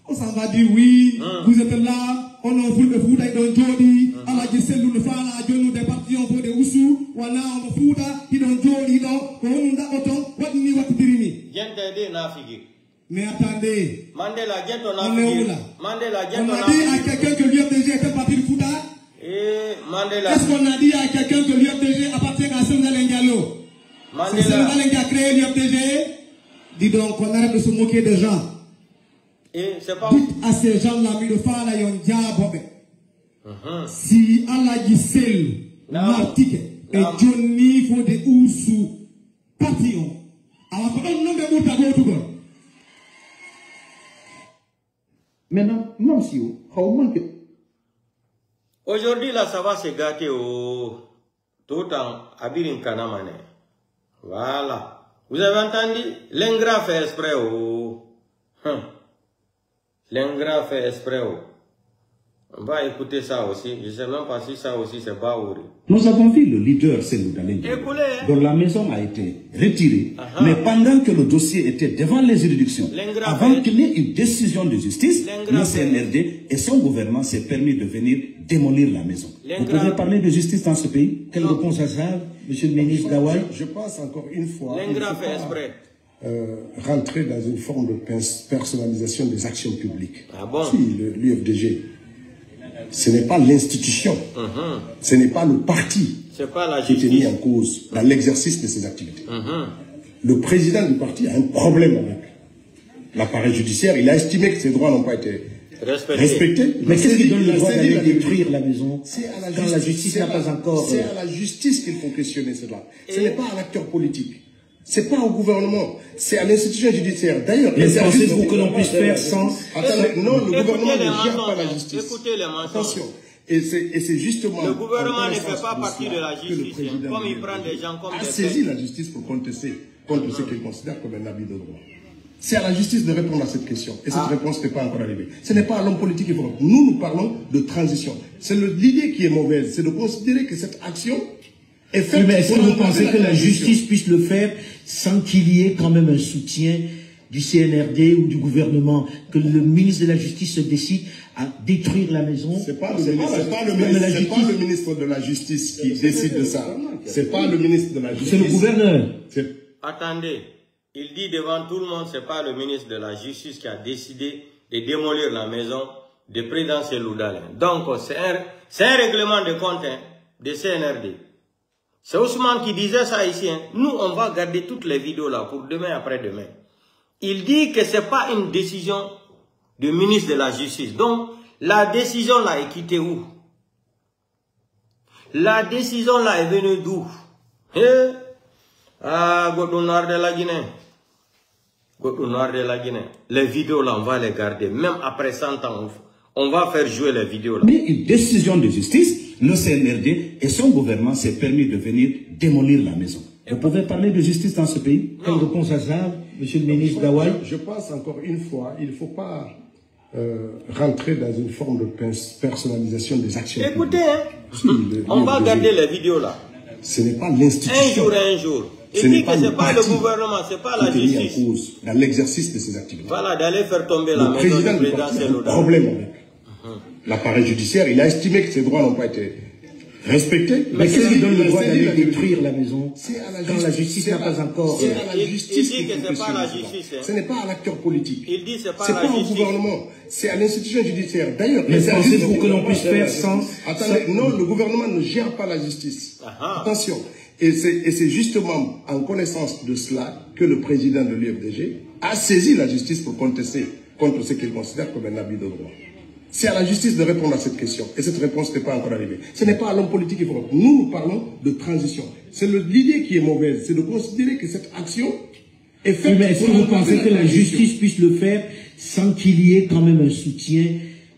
On s'en va dire oui, vous êtes là, on a voulu vous d'aller dans Jodi, à la Giselle, nous le faisons, à Dieu, nous des partis, on veut des Oussou, on a un fou, il dans Jodi, on nous a autant, what ni what dirimi. Mais attendez, Mandela, on est où là? On a dit à quelqu'un que l'UFDG fait partie du Fouta? Est-ce qu'on a dit à quelqu'un que l'UFDG appartient à Sénégal Ngalo? C'est Sénégal qui a créé l'UFDG? Dis donc, on arrête de se moquer des gens. Dites à ces gens-là, si Allah Giselle, Martike et Johnny font des Oussou, papillons, alors qu'on nomme des moutagos tout le monde. Maintenant, non, si vous, aujourd'hui, là, ça va se gâter tout en Abirin Kanamane. Voilà. Vous avez entendu? L'ingrat fait exprès. L'ingrat fait exprès. On va écouter ça aussi. Je ne sais même pas si ça aussi c'est Baouri. Nous avons vu le leader Cellou Dalein, dont la maison a été retirée, mais pendant que le dossier était devant les juridictions, avant qu'il y ait une décision de justice, le CNRD et son gouvernement s'est permis de venir démolir la maison. Vous pouvez parler de justice dans ce pays? Quelle réponse à ça, monsieur le ministre Gawai? Je pense encore une fois, l'ingrat fait exprès. Rentrer dans une forme de personnalisation des actions publiques. Ah bon? Si l'UFDG, ce n'est pas l'institution, ce n'est pas le parti qui est mis en cause dans l'exercice de ses activités. Le président du parti a un problème avec l'appareil judiciaire. Il a estimé que ses droits n'ont pas été respectés. Mais qu'est-ce qui donne le droit d'aller détruire la maison quand la justice n'a pas encore... C'est à la justice qu'il faut questionner cela. Ce n'est pas à l'acteur politique. C'est pas au gouvernement, c'est à l'institution judiciaire. D'ailleurs, pensez-vous que l'on puisse faire sans... Non, le gouvernement ne gère pas la justice. Écoutez les mensonges. Attention. Et c'est justement... Le gouvernement ne fait pas partie de la justice. Comme il prend des gens comme des... a saisi la justice pour contester ce qu'il considère comme un abus de droit. C'est à la justice de répondre à cette question. Et cette réponse n'est pas encore arrivée. Ce n'est pas à l'homme politique qu'il faut répondre. Nous parlons de transition. C'est l'idée qui est mauvaise. C'est de considérer que cette action... Mais est-ce que vous pensez que la justice puisse le faire sans qu'il y ait quand même un soutien du CNRD ou du gouvernement, que le ministre de la Justice se décide à détruire la maison? C'est pas le ministre de la Justice qui décide de ça. C'est pas le ministre de la Justice. C'est le gouverneur. Attendez, il dit devant tout le monde, c'est pas le ministre de la Justice qui a décidé de démolir la maison du président Cellou Dalein. Donc, c'est un règlement de compte de CNRD. C'est Ousmane qui disait ça ici. Nous, on va garder toutes les vidéos là pour demain après-demain. Il dit que ce n'est pas une décision du ministre de la Justice. Donc, la décision là est quittée où? La décision là est venue d'où? Godou Noir de la Guinée. Godou Noir de la Guinée. Les vidéos là, on va les garder. Même après 100 ans, on va faire jouer les vidéos là. Mais une décision de justice, le CNRD et son gouvernement s'est permis de venir démolir la maison. Vous pouvez parler de justice dans ce pays? Quelle réponse à ça, monsieur le ministre Gawai? Je pense encore une fois, il ne faut pas rentrer dans une forme de personnalisation des actions. Écoutez, on va garder les vidéos là. Ce n'est pas l'institution. Un jour. Il dit que ce n'est pas le gouvernement, ce n'est pas la justice. En cause dans l'exercice de ses activités. Voilà, d'aller faire tomber la maison du président Cellou Dalein. Problème avec l'appareil judiciaire. Il a estimé que ses droits n'ont pas été respectés. Mais qu'est-ce qui donne le droit d'aller détruire la maison quand la justice n'a pas encore... C'est à la justice qu'il faut questionner. La justice, ce n'est pas à l'acteur politique. Il dit que ce n'est pas au gouvernement, c'est à l'institution judiciaire. D'ailleurs, mais pensez-vous que l'on puisse faire sans... Attendez, non, le gouvernement ne gère pas la justice. Attention. Et c'est justement en connaissance de cela que le président de l'UFDG a saisi la justice pour contester contre ce qu'il considère comme un abus de droit. C'est à la justice de répondre à cette question. Et cette réponse n'est pas encore arrivée. Ce n'est pas à l'homme politique qu'il faut répondre. Nous parlons de transition. C'est l'idée qui est mauvaise. C'est de considérer que cette action est faite... Mais est-ce que vous pensez que la justice puisse le faire sans qu'il y ait quand même un soutien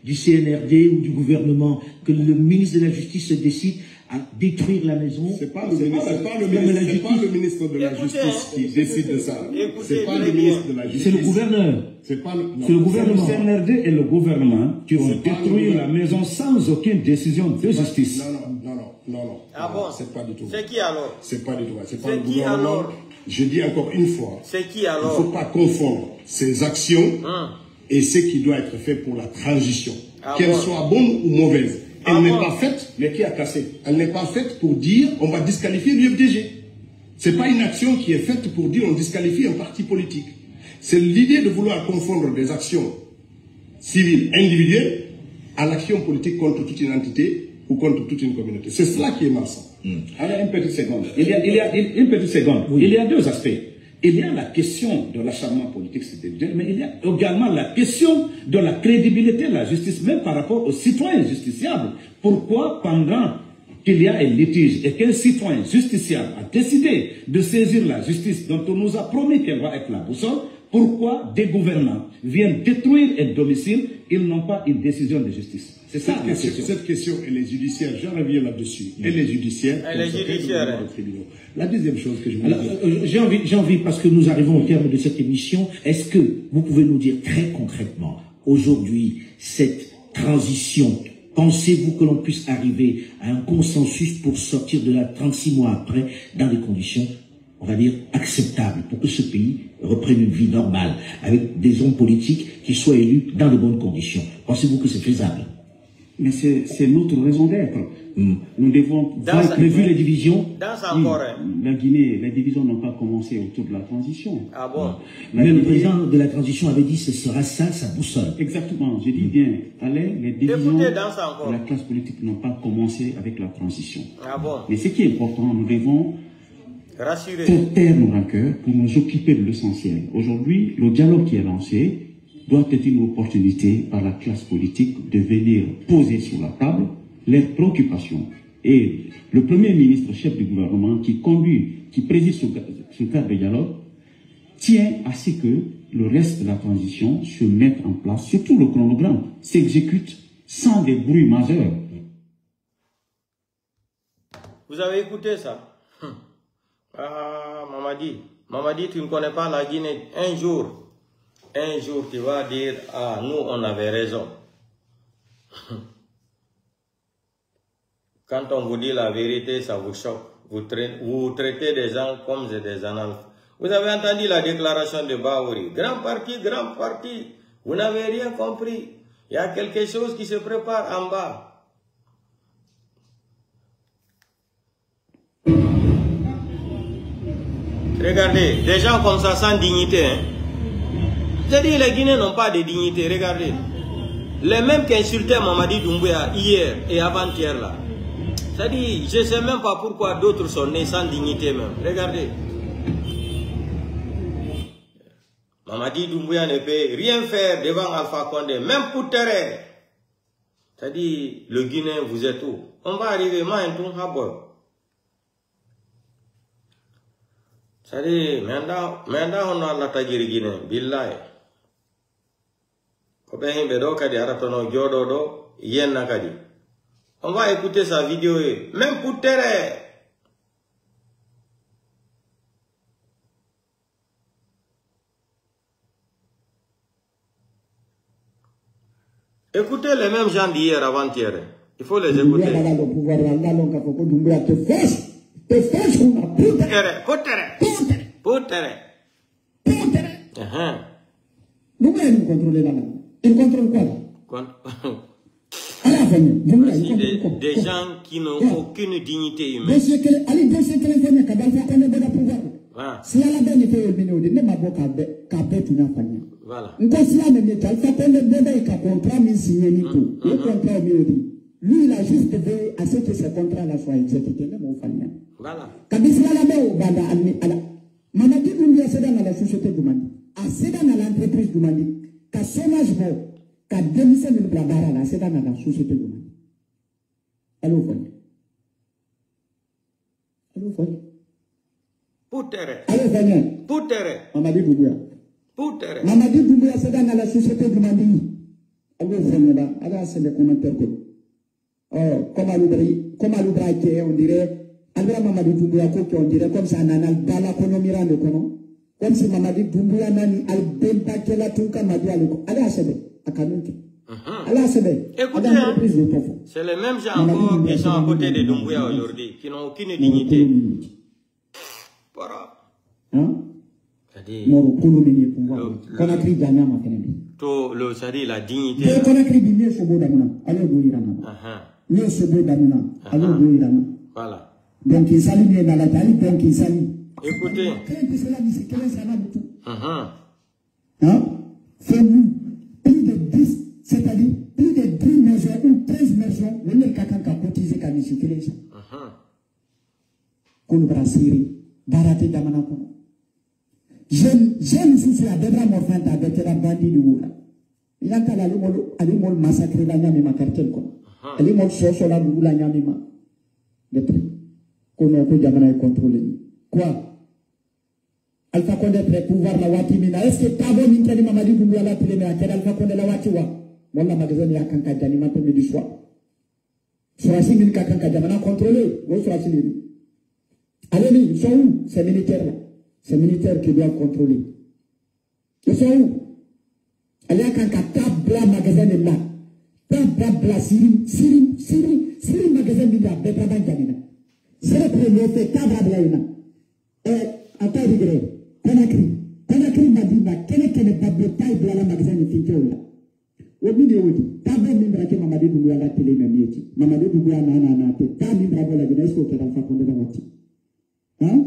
du CNRD ou du gouvernement, que le ministre de la Justice se décide à détruire la maison? C'est pas le ministre de la Justice qui décide de ça. C'est pas le ministre de la Justice. C'est le gouverneur. C'est le gouvernement. Le CNRD et le gouvernement qui ont détruit la maison sans aucune décision de justice. Non. Ah bon? C'est pas du tout. C'est qui alors? C'est pas du tout. C'est pas le gouvernement. Je dis encore une fois. C'est qui alors? Il ne faut pas confondre ces actions et ce qui doit être fait pour la transition. Qu'elle soit bonne ou mauvaise. Elle n'est pas faite, mais qui a cassé? Elle n'est pas faite pour dire on va disqualifier l'UFDG. Ce n'est pas une action qui est faite pour dire on disqualifie un parti politique. C'est l'idée de vouloir confondre des actions civiles individuelles à l'action politique contre toute une entité ou contre toute une communauté. C'est cela qui est malsain. Alors, une petite seconde. Il y a deux aspects. Il y a la question de l'acharnement politique, mais il y a également la question de la crédibilité de la justice, même par rapport aux citoyens justiciables. Pourquoi, pendant qu'il y a un litige et qu'un citoyen justiciable a décidé de saisir la justice dont on nous a promis qu'elle va être la boussole, pourquoi des gouvernants viennent détruire un domicile, ils n'ont pas une décision de justice? C'est ça la question. Cette question, elle est judiciaire, j'en reviens là-dessus. Elle est judiciaire. La deuxième chose que je veux dire... J'ai envie, parce que nous arrivons au terme de cette émission, est-ce que vous pouvez nous dire très concrètement, aujourd'hui, cette transition, pensez-vous que l'on puisse arriver à un consensus pour sortir de là 36 mois après, dans des conditions, on va dire, acceptables, pour que ce pays reprenne une vie normale, avec des hommes politiques qui soient élus dans de bonnes conditions? Pensez-vous que c'est faisable? Mais c'est notre raison d'être. Nous devons, vu les divisions, la Guinée, les divisions n'ont pas commencé autour de la transition. Ah bon? Mais le président de la transition avait dit que ce sera ça, sa boussole. Exactement, je dis bien, les divisions de la classe politique n'ont pas commencé avec la transition. Ah bon? Mais ce qui est important, nous devons rassurer, taire nos rancœurs pour nous occuper de l'essentiel. Aujourd'hui, le dialogue qui est lancé doit être une opportunité par la classe politique de venir poser sur la table leurs préoccupations. Et le Premier ministre, chef du gouvernement, qui préside ce cadre de dialogue, tient à ce que le reste de la transition se mette en place, surtout le chronogramme, s'exécute sans des bruits majeurs. Vous avez écouté ça? Ah, Mamadi, tu ne connais pas la Guinée. Un jour, tu vas dire, ah, nous, on avait raison. Quand on vous dit la vérité, ça vous choque. Vous traitez des gens comme des analphabètes. Vous avez entendu la déclaration de Bahouri. Grand parti. Vous n'avez rien compris. Il y a quelque chose qui se prépare en bas. Regardez, des gens comme ça sans dignité, hein. C'est-à-dire les Guinéens n'ont pas de dignité, regardez. Les mêmes qui insultaient Mamadi Doumbouya hier et avant-hier là. C'est-à-dire, je ne sais même pas pourquoi d'autres sont nés sans dignité même. Regardez. Mamadi Doumbouya ne peut rien faire devant Alpha Condé, même pour terre. C'est-à-dire, le Guinéen, vous êtes où? On va arriver, c'est-à-dire, maintenant on a la tajiri Guinée, billahi. On va écouter sa vidéo, même pour terre. Écoutez les mêmes gens d'hier, avant-hier. Il faut les écouter. Nous allons contrôler là. Il contrôle quoi? Des gens qui n'ont aucune dignité humaine. Voilà. Lui, il a juste veillé à ce que ce contrat-là soit exécuté. Voilà. Mamadi Doumbouya c'est dans la société du Mali. C'est dans l'entreprise du Mali. Quand chômage bon, quand démission de Blabara là, c'est dans la société du Mali. Allô, Fond. Allô, Fond. Pour terre. Allô, Fond. Pour terre. Mamadi Doumbouya. Pour terre. Mamadi Doumbouya c'est dans la société du Mali. Allô, Fond, là. Allô, c'est les commentaires. Oh, comme à l'oubraquet, on dirait. Alors Mamadi Doumbouya on dirait comme ça nanal bala kono mirando kono comme si Mamadi Doumbouya nani al bemba kela tunka madu aliko ala sebe akanuki ala sebe. Écoutez, c'est les mêmes gens encore qui sont à côté de Doumbouya aujourd'hui qui n'ont aucune dignité. Voilà. C'est-à-dire Conakry gagnant ma kenebi tout le c'est-à-dire la dignité. Conakry bimé sobo damuna alo goirana ne sobo damuna alo goirana. Voilà. Donc il s'allie bien dans la taille, donc il s'allie. Écoutez. Fais-nous plus de 10, c'est-à-dire plus de 10 maisons ou 15 maisons, on est quelqu'un qui a cotisé comme circuler ça. Qu'on brassiri, baraté d'amanako. J'aime sous la débra morfante avec la bandit du Oula. Il a qu'à aller massacrer la nyamima cartel quoi. Elle est morte sur la boule la nyamima. De près. Qu'on a contrôlé. Quoi? Alpha Condé prêt pouvoir la wati mina. Est-ce que Tabo Minkani Mamadi Doumbouya la télé mais à quel Alpha Condé la wati wa? Mon la magasin y a qu'un cadjani ma tombe du soir. Sur la signe qu'un cadjani contrôlé. Où sur la signe? Allez, ils sont où? Ces militaires là. Ces militaires qui doivent contrôler. Ils sont où? Allez, qu'un cadjani magasin est là. Tabla Siri magasin de la Betraban Janina. C'est le premier fait Tabla Blaina. À taille de gré. Conakry Madina, quel taille de la magasin de Fintola. Au milieu, Tabla Mimbrake Mamadi Doumbouya la télé même. Mamadi Doumbouya Nana, Tabla Bravo la Guinée, au Kédan Fakonde Bamati. Hein?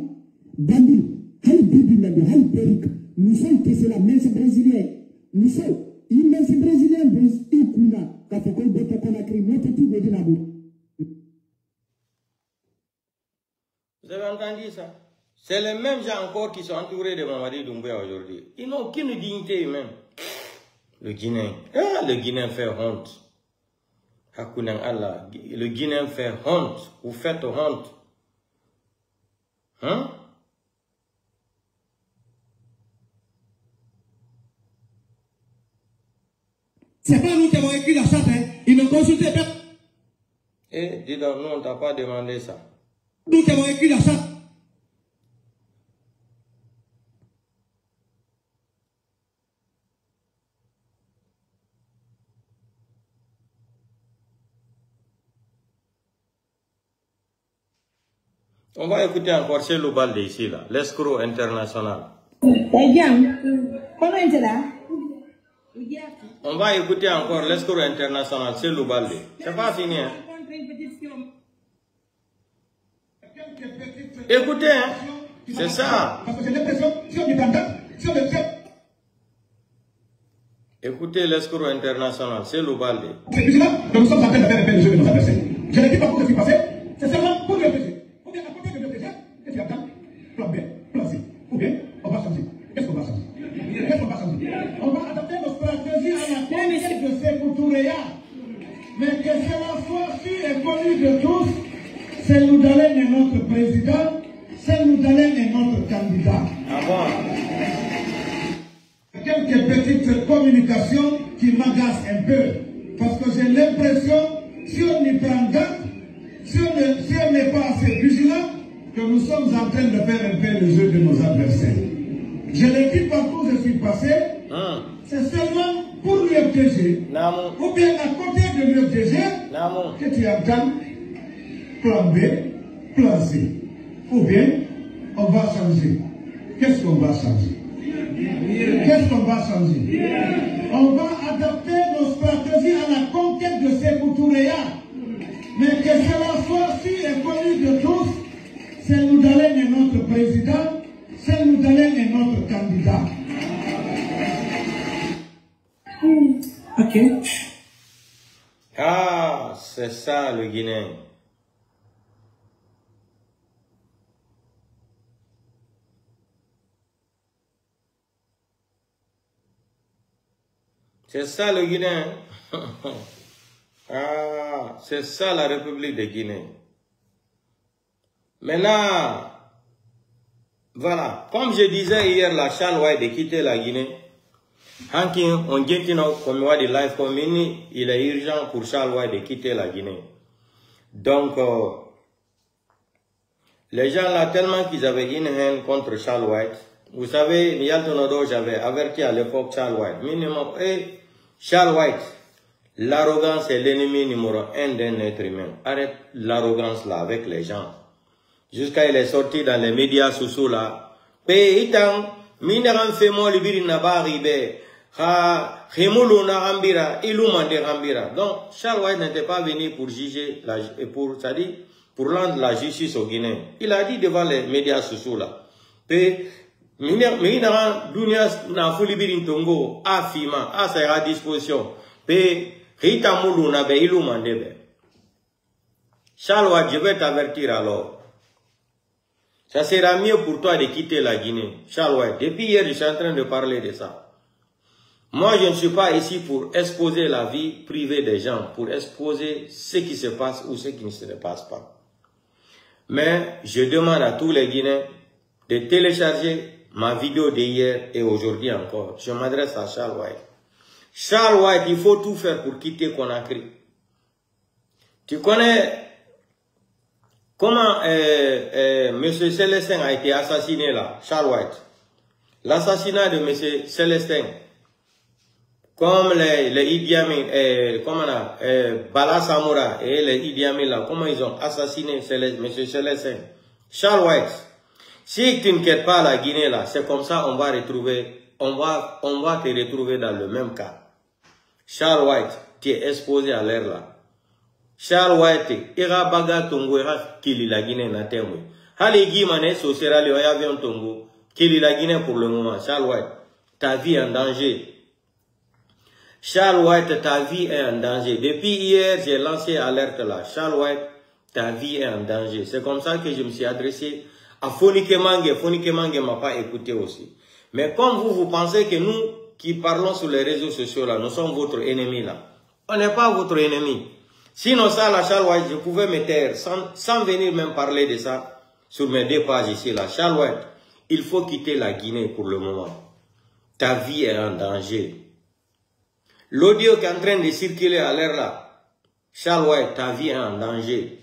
Bambi, Hal Bibi Mendo, Hal Peric, nous sommes que c'est la mince brésilienne. Nous sommes. Immense Brésilien, Ikuna, quand on peut Conakry, notre tout de Dinabou. Vous avez entendu ça? C'est les mêmes gens encore qui sont entourés de Mamadi Doumbouya aujourd'hui. Ils n'ont aucune dignité même. Le Guinéen. Ah, le Guinéen fait honte. Hakunan Allah. Le Guinéen fait honte. Vous faites honte. Hein? C'est pas nous qui avons écrit la charte, hein. Ils n'ont consulté personne. Eh, dis donc, nous, on t'a pas demandé ça. Nous qui avons écrit la charte. On va écouter encore chez Loubalde ici, là, l'escroc international. On va écouter encore l'escroc international, c'est Loubalde. C'est pas fini, hein. Écoutez, hein. C'est ça. Écoutez l'escroc international, c'est Loubalde. C'est vigilant que nous sommes en train de faire le jeu de nos adversaires. Je ne dis pas pour ce qui est passé, c'est seulement pour le plaisir. Ou bien à côté de le plaisir, que tu attends, plan B, plan C. Ou bien, on va changer. Qu'est-ce qu'on va changer? Qu'est-ce qu'on va changer? On va adapter nos stratégies à la conquête de ces Koutouréa. Mais que cela soit sûr et connu de tous, c'est Loudalen est notre président, c'est Loudalen est notre candidat. Ah bon? Quelques petites communications qui m'agacent un peu. Parce que j'ai l'impression, si on y prend garde, si on n'est pas assez vigilant, que nous sommes en train de faire un peu le jeu de nos adversaires. Je l'ai dit partout où je suis passé, c'est seulement pour l'UFDG, ou bien à côté de l'UFDG, que tu entends plan B, plan C. Ou bien, on va changer. Qu'est-ce qu'on va changer? Qu'est-ce qu'on va changer? On va adapter nos stratégies à la conquête de ces Koutouréa. Mais que cela soit sûr et connu de tous, c'est Loudalen est notre président, c'est Loudalen est notre candidat. Ok. Ah, c'est ça le Guinéen. C'est ça le Guinée. Ah, c'est ça la République de Guinée. Maintenant, voilà, comme je disais hier, la Charles White de quitter la Guinée. On dit comme de live community, il est urgent pour Charles White de quitter la Guinée. Donc, les gens là, tellement qu'ils avaient une haine contre Charles White. Vous savez, Nialtonodo, j'avais averti à l'époque Charles White. Minimum, Charles White, l'arrogance est l'ennemi numéro 1 d'un être humain. Arrête l'arrogance là avec les gens. Jusqu'à il est sorti dans les médias sociaux là. Donc, Charles White n'était pas venu pour juger, pour rendre la justice au Guinéens. Il a dit devant les médias sociaux là. À disposition. Charles White, je vais t'avertir alors. Ça sera mieux pour toi de quitter la Guinée. Charles White, depuis hier, je suis en train de parler de ça. Moi, je ne suis pas ici pour exposer la vie privée des gens, pour exposer ce qui se passe ou ce qui ne se passe pas. Mais je demande à tous les Guinéens de télécharger ma vidéo d'hier et aujourd'hui encore. Je m'adresse à Charles White. Charles White, il faut tout faire pour quitter Conakry. Tu connais comment M. Célestin a été assassiné là, Charles White. L'assassinat de M. Célestin, comme les Idi Amin, Bala Samoura et les Idi Amin là, comment ils ont assassiné M. Célestin. Charles White, si tu ne quittes pas la Guinée là, c'est comme ça on va te retrouver dans le même cas. Charles White, tu es exposé à l'air là. Charles White, ira baga tongo ira kili la Guinée na temwe. Hali Guimane, so sera le avion tongo, kili la Guinée pour le moment. Charles White, ta vie est en danger. Charles White, ta vie est en danger. Depuis hier, j'ai lancé alerte là. Charles White, ta vie est en danger. C'est comme ça que je me suis adressé à Fonike Mange. Fonike Mange m'a pas écouté aussi. Mais comme vous pensez que nous qui parlons sur les réseaux sociaux là, nous sommes votre ennemi là. On n'est pas votre ennemi. Sinon ça, là, Charles White, je pouvais me taire sans venir même parler de ça sur mes 2 pages ici là. Charles White, il faut quitter la Guinée pour le moment. Ta vie est en danger. L'audio qui est en train de circuler à l'air là, Charles White, ta vie est en danger.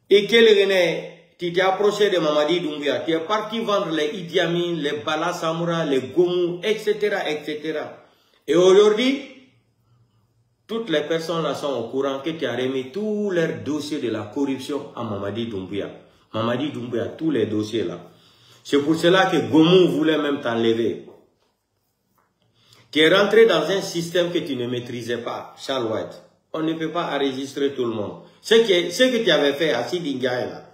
Et quel René, tu t'es approché de Mamadi Doumbouya, tu es parti vendre les Idi Amin, les Bala Samoura, les Gomu, etc., etc. Et aujourd'hui, toutes les personnes là sont au courant que tu as remis tous leurs dossiers de la corruption à Mamadi Doumbouya. Mamadi Doumbouya, tous les dossiers là. C'est pour cela que Gomu voulait même t'enlever. Tu es rentré dans un système que tu ne maîtrisais pas, Charles White. On ne peut pas enregistrer tout le monde. Ce que tu avais fait à Sidi Ndiaye là.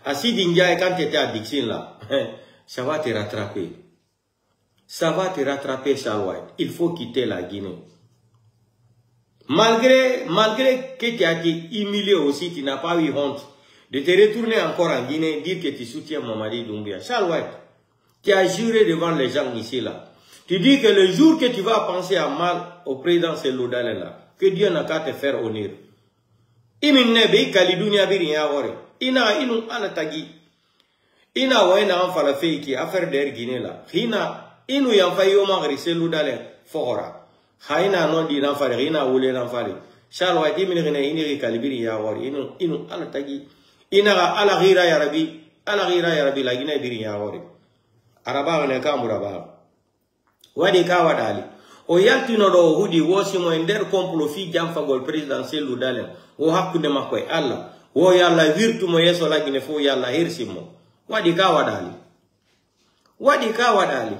À Sidi Ndiaye, quand tu étais à Dixine là, ça va te rattraper. Ça va te rattraper, Charles White. Il faut quitter la Guinée. Malgré que tu as été humilié aussi, tu n'as pas eu honte de te retourner encore en Guinée, dire que tu soutiens Mamadi Doumbouya. Charles White, tu as juré devant les gens ici là. Tu dis que le jour que tu vas penser à mal au président Cellou Dalein là, que Dieu n'a qu'à te faire honneur. Iminebe kalidunia biri ya wore. Inu anatagi. Ina waina anfala feiki affaire der Guinée là. Inu yanfa yoma gri Cellou Dalein fora. Haina non di nanfare, ina wule nanfare. Charles White iminigine iniri kalibiri ya wore. Inu anatagi. Ina ala ghira ya rabi la Guinée biri ya wore. Araba ne kamuraba. Wadi kawadali. O yaltino do hudi wosimo ender complot fi jamfagol présidentiel Cellou Dalein. O hakkude makko e Allah. O yalla wirtumo yeso la Guinée fo yalla hirsimo. Wadi kawadali. Wadi kawadali.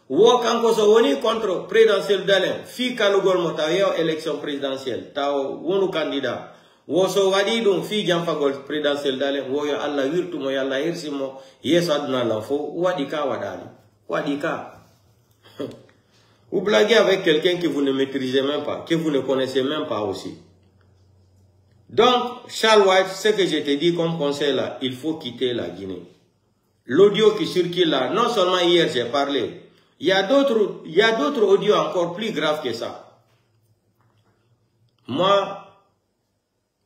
Wo kanko so woni contre président Cellou Dalein fi kalugol mo taw élection présidentielle taw wonu candidat. Wo so wadi dum fi jamfagol président Cellou Dalein wo yo Allah wirtumo yalla hirsimo yeso aduna la fo wadi kawadali. Wadi ka. Vous blaguez avec quelqu'un que vous ne maîtrisez même pas, que vous ne connaissez même pas aussi. Donc, Charles White, ce que je te dis comme conseil là, il faut quitter la Guinée. L'audio qui circule là, non seulement hier j'ai parlé, Il y a d'autres audios encore plus graves que ça. Moi,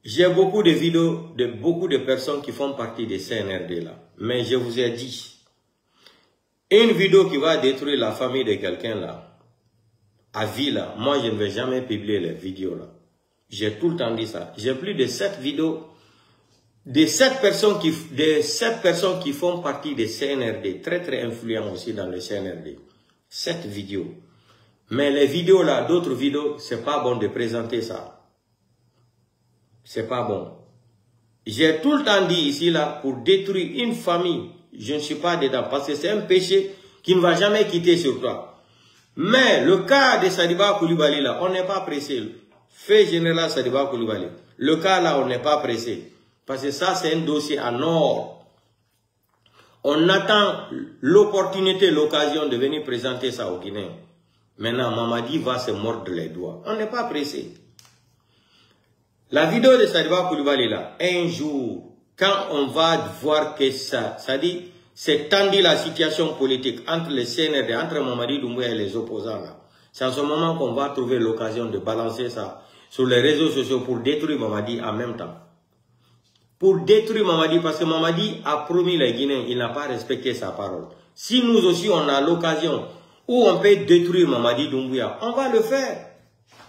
j'ai beaucoup de vidéos de beaucoup de personnes qui font partie des CNRD là. Mais je vous ai dit, une vidéo qui va détruire la famille de quelqu'un là, à vie là, moi je ne vais jamais publier les vidéos là. J'ai tout le temps dit ça. J'ai plus de 7 vidéos, de 7 personnes qui font partie des CNRD, très influents aussi dans le CNRD. 7 vidéos. Mais les vidéos là, d'autres vidéos, c'est pas bon de présenter ça. C'est pas bon. J'ai tout le temps dit ici là, pour détruire une famille, je ne suis pas dedans, parce que c'est un péché qui ne va jamais quitter sur toi. Mais le cas de Sadiba Koulibaly là, on n'est pas pressé. Fait général Sadiba Koulibaly. Le cas là, on n'est pas pressé. Parce que ça, c'est un dossier en or. On attend l'opportunité, l'occasion de venir présenter ça aux Guinéens. Maintenant, Mamadi va se mordre les doigts. On n'est pas pressé. La vidéo de Sadiba Koulibaly là, un jour, quand on va voir que ça dit, c'est tendu la situation politique entre les CNRD, entre Mamadi Doumbouya et les opposants là. C'est en ce moment qu'on va trouver l'occasion de balancer ça sur les réseaux sociaux pour détruire Mamadi en même temps. Pour détruire Mamadi, parce que Mamadi a promis les Guinéens, il n'a pas respecté sa parole. Si nous aussi on a l'occasion où on peut détruire Mamadi Doumbouya, on va le faire.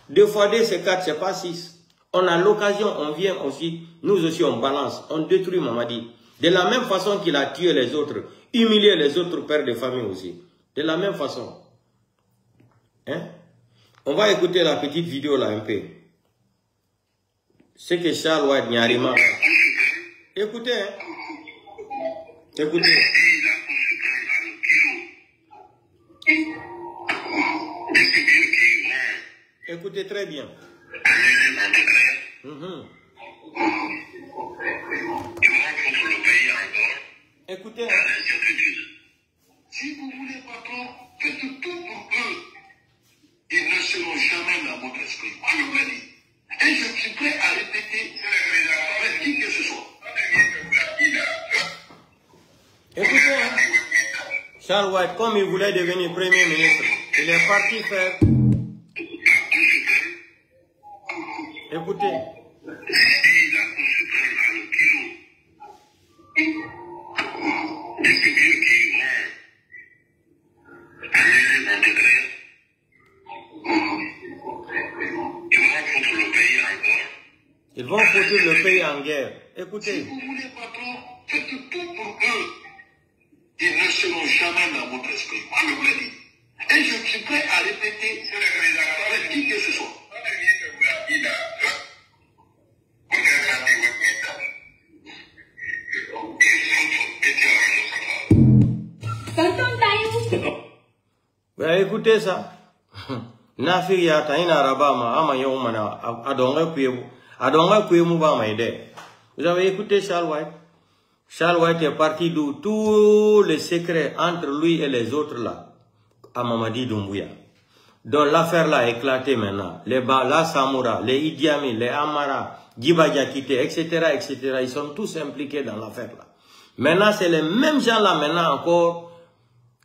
2 fois 2 c'est 4, c'est pas 6. On a l'occasion, on vient aussi, nous aussi on balance, on détruit Mamadi. De la même façon qu'il a tué les autres, humilié les autres pères de famille aussi. De la même façon. Hein? On va écouter la petite vidéo là un peu. C'est que Charles White Nyarima. Écoutez, hein? Écoutez. Écoutez très bien. Écoutez. Hein? Si vous voulez, patron, faites tout pour eux. Ils ne seront jamais dans votre esprit. Je vous le dis. Et je suis prêt à répéter avec qui que ce soit. Écoutez, hein? Charles White, comme il voulait devenir Premier ministre, il est parti faire... Écoutez. Ils vont foutre le pays en guerre. Écoutez. Si vous voulez, patron, faites tout pour eux. Ils ne seront jamais dans votre esprit. Je vous le dis. Et je suis prêt à répéter avec qui que ce soit. Écoutez ça. Nafiya taina rabama ama yomana adonga kuyebu adonga kuyemu ba maide. Vous avez écouté Charles White? Charles White est parti d'où tous les secrets entre lui et les autres là à Mamadi Doumbouya. Donc l'affaire là a éclaté maintenant. Les la Samoura, les Idi Amin, les Amara, Djiba Diakité, etc., ils sont tous impliqués dans l'affaire là. Maintenant c'est les mêmes gens là maintenant encore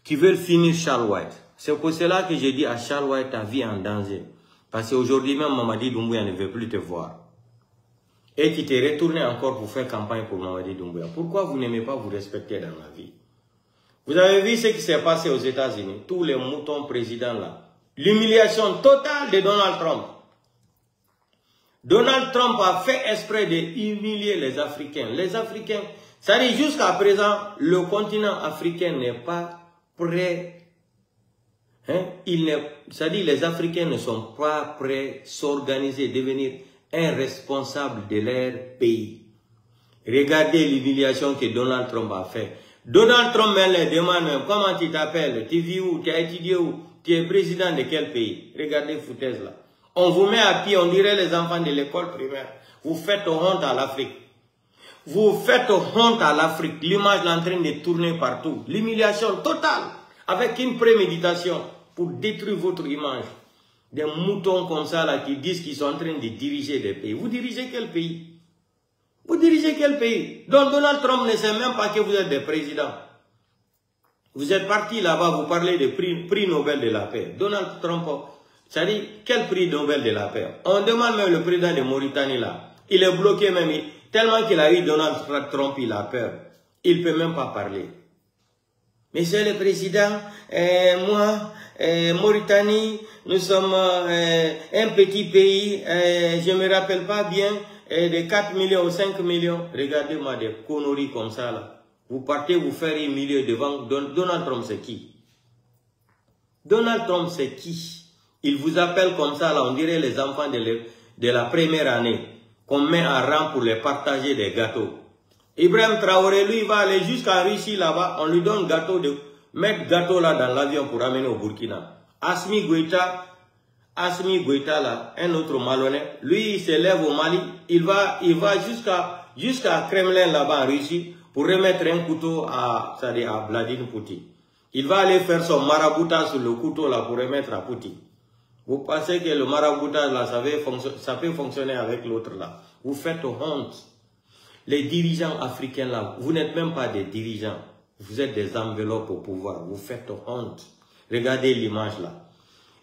qui veulent finir Charles White. C'est pour cela que j'ai dit à Charles White, ta vie est en danger. Parce qu'aujourd'hui même, Mamadi Doumbouya ne veut plus te voir. Et tu t'es retourné encore pour faire campagne pour Mamadi Doumbouya. Pourquoi vous n'aimez pas vous respecter dans la vie? Vous avez vu ce qui s'est passé aux États-Unis? Tous les moutons présidents là. L'humiliation totale de Donald Trump. Donald Trump a fait exprès de humilier les Africains. Les Africains, ça dit jusqu'à présent, le continent africain n'est pas prêt. Hein? Ça dit les Africains ne sont pas prêts à s'organiser, devenir un responsable de leur pays. Regardez l'humiliation que Donald Trump a fait. Donald Trump les demande même, comment tu t'appelles, tu vis où, tu as étudié où, tu es président de quel pays? Regardez foutaise là. On vous met à pied, on dirait les enfants de l'école primaire. Vous faites honte à l'Afrique. Vous faites honte à l'Afrique. L'image est en train de tourner partout. L'humiliation totale. Avec une préméditation pour détruire votre image. Des moutons comme ça là qui disent qu'ils sont en train de diriger des pays. Vous dirigez quel pays? Vous dirigez quel pays? Donc Donald Trump ne sait même pas que vous êtes des présidents. Vous êtes parti là-bas, vous parlez de prix Nobel de la paix. Donald Trump, ça dit, quel prix Nobel de la paix? On demande même le président de Mauritanie là. Il est bloqué même, tellement qu'il a eu Donald Trump, il a peur. Il ne peut même pas parler. Monsieur le Président, moi, Mauritanie, nous sommes un petit pays, je ne me rappelle pas bien, de 4 millions ou 5 millions. Regardez-moi des conneries comme ça là. Vous partez vous faire humilier devant Donald Trump, c'est qui? Donald Trump, c'est qui? Il vous appelle comme ça là, on dirait les enfants de la première année, qu'on met en rang pour les partager des gâteaux. Ibrahim Traoré, lui, il va aller jusqu'en Russie là-bas, on lui donne gâteau mettre gâteau là dans l'avion pour amener au Burkina. Assimi Goïta là, un autre malhonnête, lui, il s'élève au Mali, il va jusqu'à Kremlin là-bas en Russie pour remettre un couteau à Vladimir Poutine. Il va aller faire son maraboutage sur le couteau là pour remettre à Poutine. Vous pensez que le maraboutage là, ça peut fonctionner avec l'autre là. Vous faites honte. Les dirigeants africains là, vous n'êtes même pas des dirigeants. Vous êtes des enveloppes au pouvoir. Vous faites honte. Regardez l'image là.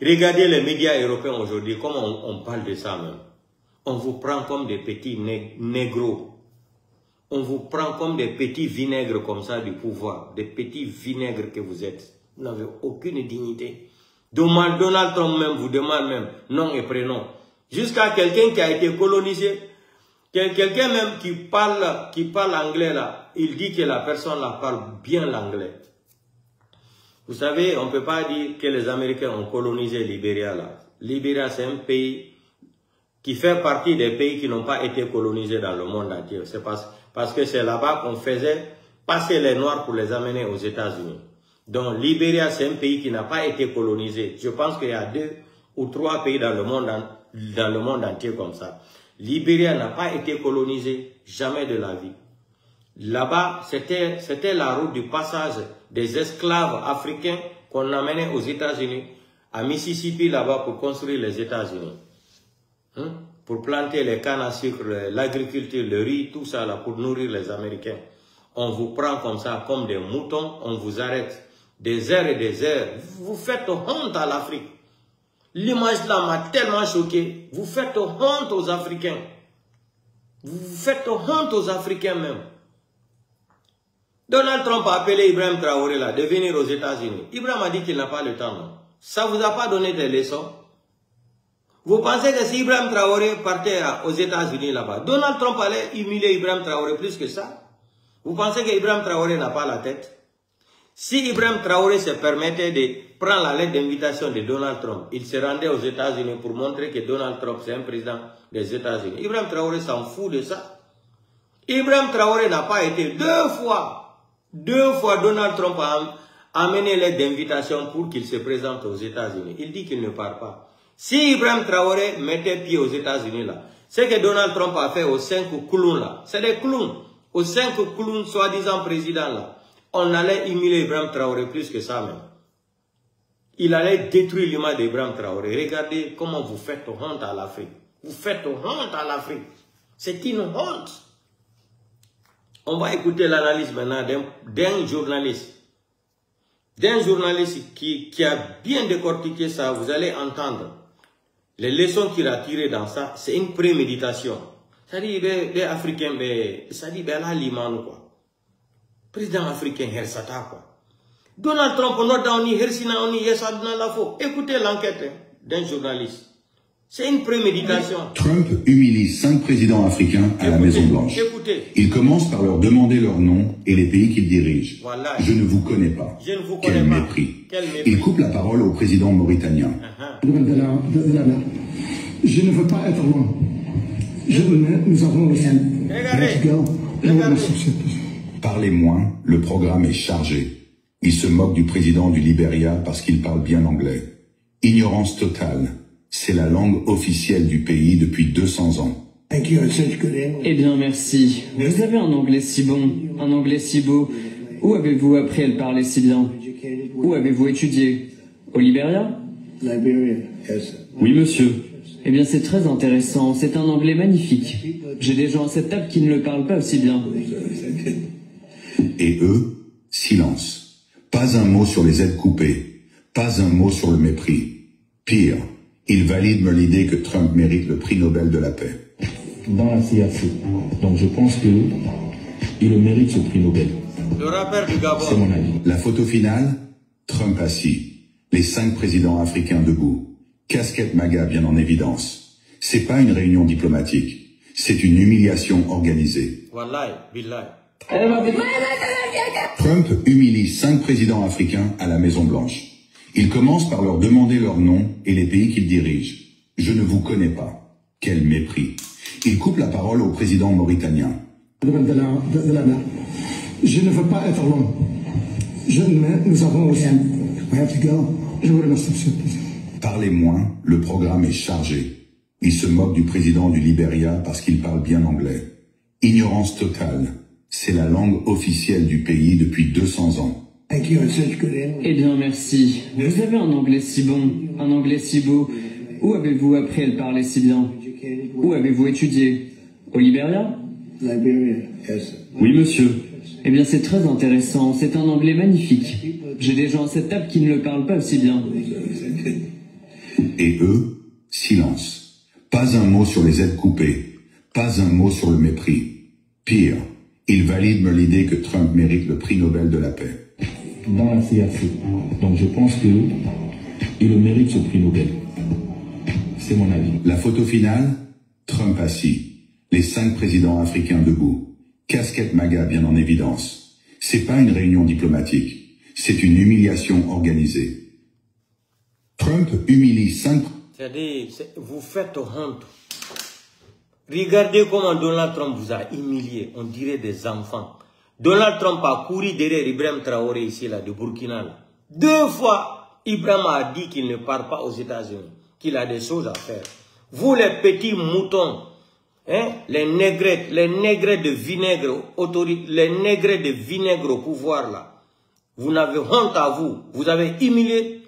Regardez les médias européens aujourd'hui, comment on parle de ça même. On vous prend comme des petits négros. On vous prend comme des petits vinaigres comme ça du pouvoir. Des petits vinaigres que vous êtes. Vous n'avez aucune dignité. Donald Trump même vous demande même nom et prénom. Jusqu'à quelqu'un qui a été colonisé. Quelqu'un même qui parle anglais là, il dit que la personne là parle bien l'anglais. Vous savez, on ne peut pas dire que les Américains ont colonisé Libéria là. Libéria, c'est un pays qui fait partie des pays qui n'ont pas été colonisés dans le monde entier. C'est parce que c'est là-bas qu'on faisait passer les Noirs pour les amener aux États-Unis. Donc, Libéria, c'est un pays qui n'a pas été colonisé. Je pense qu'il y a 2 ou 3 pays dans le monde entier comme ça. Libéria n'a pas été colonisé, jamais de la vie. Là-bas, c'était la route du passage des esclaves africains qu'on amenait aux États-Unis, à Mississippi là-bas pour construire les États-Unis. Pour planter les cannes à sucre, l'agriculture, le riz, tout ça là, pour nourrir les Américains. On vous prend comme ça, comme des moutons, on vous arrête. Des heures et des heures. Vous faites honte à l'Afrique. L'image là m'a tellement choqué. Vous faites honte aux Africains. Vous faites honte aux Africains même. Donald Trump a appelé Ibrahim Traoré là de venir aux États-Unis. Ibrahim a dit qu'il n'a pas le temps. Non? Ça vous a pas donné des leçons? Vous pensez que si Ibrahim Traoré partait aux États-Unis là-bas, Donald Trump allait humilier Ibrahim Traoré plus que ça? Vous pensez que Ibrahim Traoré n'a pas la tête? Si Ibrahim Traoré se permettait de prendre la lettre d'invitation de Donald Trump, il se rendait aux États-Unis pour montrer que Donald Trump c'est un président des États-Unis. Ibrahim Traoré s'en fout de ça. Ibrahim Traoré n'a pas été 2 fois Donald Trump a amené lettre d'invitation pour qu'il se présente aux États-Unis. Il dit qu'il ne part pas. Si Ibrahim Traoré mettait pied aux États-Unis là, c'est que Donald Trump a fait aux 5 clowns là. C'est des clowns. Aux 5 clowns soi-disant présidents là. On allait humilier Ibrahim Traoré plus que ça même. Il allait détruire l'image d'Ibrahim Traoré. Regardez comment vous faites honte à l'Afrique. Vous faites honte à l'Afrique. C'est une honte. On va écouter l'analyse maintenant d'un journaliste. D'un journaliste qui a bien décortiqué ça. Vous allez entendre les leçons qu'il a tirées dans ça. C'est une préméditation. Ça dit, les Africains, ça dit, là, l'imam quoi. Président africain, Hersata quoi. Donald Trump, écoutez l'enquête d'un journaliste. C'est une préméditation. Trump humilie 5 présidents africains à la Maison-Blanche. Il commence par leur demander leur nom et les pays qu'ils dirigent. Voilà. Je ne vous connais pas. Je ne vous connais pas. Mépris. Quel mépris. Il coupe la parole au président mauritanien. Je ne veux pas être loin. Nous avons aussi. Parlez moins, le programme est chargé. Il se moque du président du Libéria parce qu'il parle bien anglais. Ignorance totale. C'est la langue officielle du pays depuis 200 ans. Eh bien, merci. Vous avez un anglais si bon, un anglais si beau. Où avez-vous appris à le parler si bien? Où avez-vous étudié? Au Libéria? Oui, monsieur. Eh bien, c'est très intéressant. C'est un anglais magnifique. J'ai des gens à cette table qui ne le parlent pas aussi bien. Et eux, silence. Pas Pas un mot sur les aides coupées, pas un mot sur le mépris. Pire, il valide l'idée que Trump mérite le prix Nobel de la paix. Dans la CAC. Donc je pense que il mérite ce prix Nobel. Le rappeur du Gabon. C'est mon avis. La photo finale, Trump assis, les 5 présidents africains debout, casquette MAGA bien en évidence. C'est pas une réunion diplomatique, c'est une humiliation organisée. Wallahi, billahi. Trump humilie 5 présidents africains à la Maison Blanche. Il commence par leur demander leur nom et les pays qu'ils dirigent. Je ne vous connais pas. Quel mépris. Il coupe la parole au président mauritanien. Je ne veux pas être long. Nous avons aussi... Je vous remercie, monsieur le président. Parlez moins, le programme est chargé. Il se moque du président du Libéria parce qu'il parle bien anglais. Ignorance totale. C'est la langue officielle du pays depuis 200 ans. Eh bien, merci. Vous avez un anglais si bon, un anglais si beau. Où avez-vous appris à le parler si bien? Où avez-vous étudié? Au Libéria? Oui, monsieur. Eh bien, c'est très intéressant. C'est un anglais magnifique. J'ai des gens à cette table qui ne le parlent pas aussi bien. Et eux, silence. Pas un mot sur les aides coupées. Pas un mot sur le mépris. Pire, ils valident l'idée que Trump mérite le prix Nobel de la paix. Dans la CAC. Donc je pense que il mérite ce prix Nobel. C'est mon avis. La photo finale, Trump assis, les 5 présidents africains debout, casquette MAGA bien en évidence. C'est pas une réunion diplomatique, c'est une humiliation organisée. Trump humilie 5... C'est-à-dire, vous faites honte. Regardez comment Donald Trump vous a humilié, on dirait des enfants. Donald Trump a couru derrière Ibrahim Traoré ici, là, de Burkina. Là. 2 fois, Ibrahim a dit qu'il ne part pas aux États-Unis, qu'il a des choses à faire. Vous, les petits moutons, hein, les négrettes de vinaigre, les négrettes de vinaigre au pouvoir, là, vous n'avez honte à vous. Vous avez humilié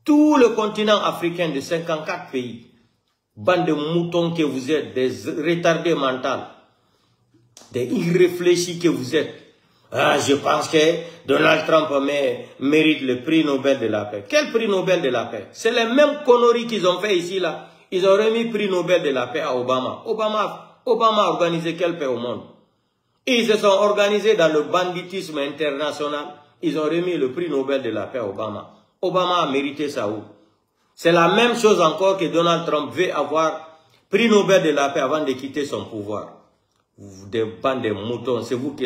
tout le continent africain de 54 pays. Bande de moutons que vous êtes, des retardés mentaux. Des irréfléchis que vous êtes. Ah, je pense que Donald Trump mérite le prix Nobel de la paix. Quel prix Nobel de la paix? C'est les mêmes conneries qu'ils ont fait ici, là. Ils ont remis le prix Nobel de la paix à Obama. Obama a organisé quelle paix au monde? Ils se sont organisés dans le banditisme international. Ils ont remis le prix Nobel de la paix à Obama. Obama a mérité ça où? C'est la même chose encore que Donald Trump veut avoir prix Nobel de la paix avant de quitter son pouvoir. Des bandes de moutons, c'est vous qui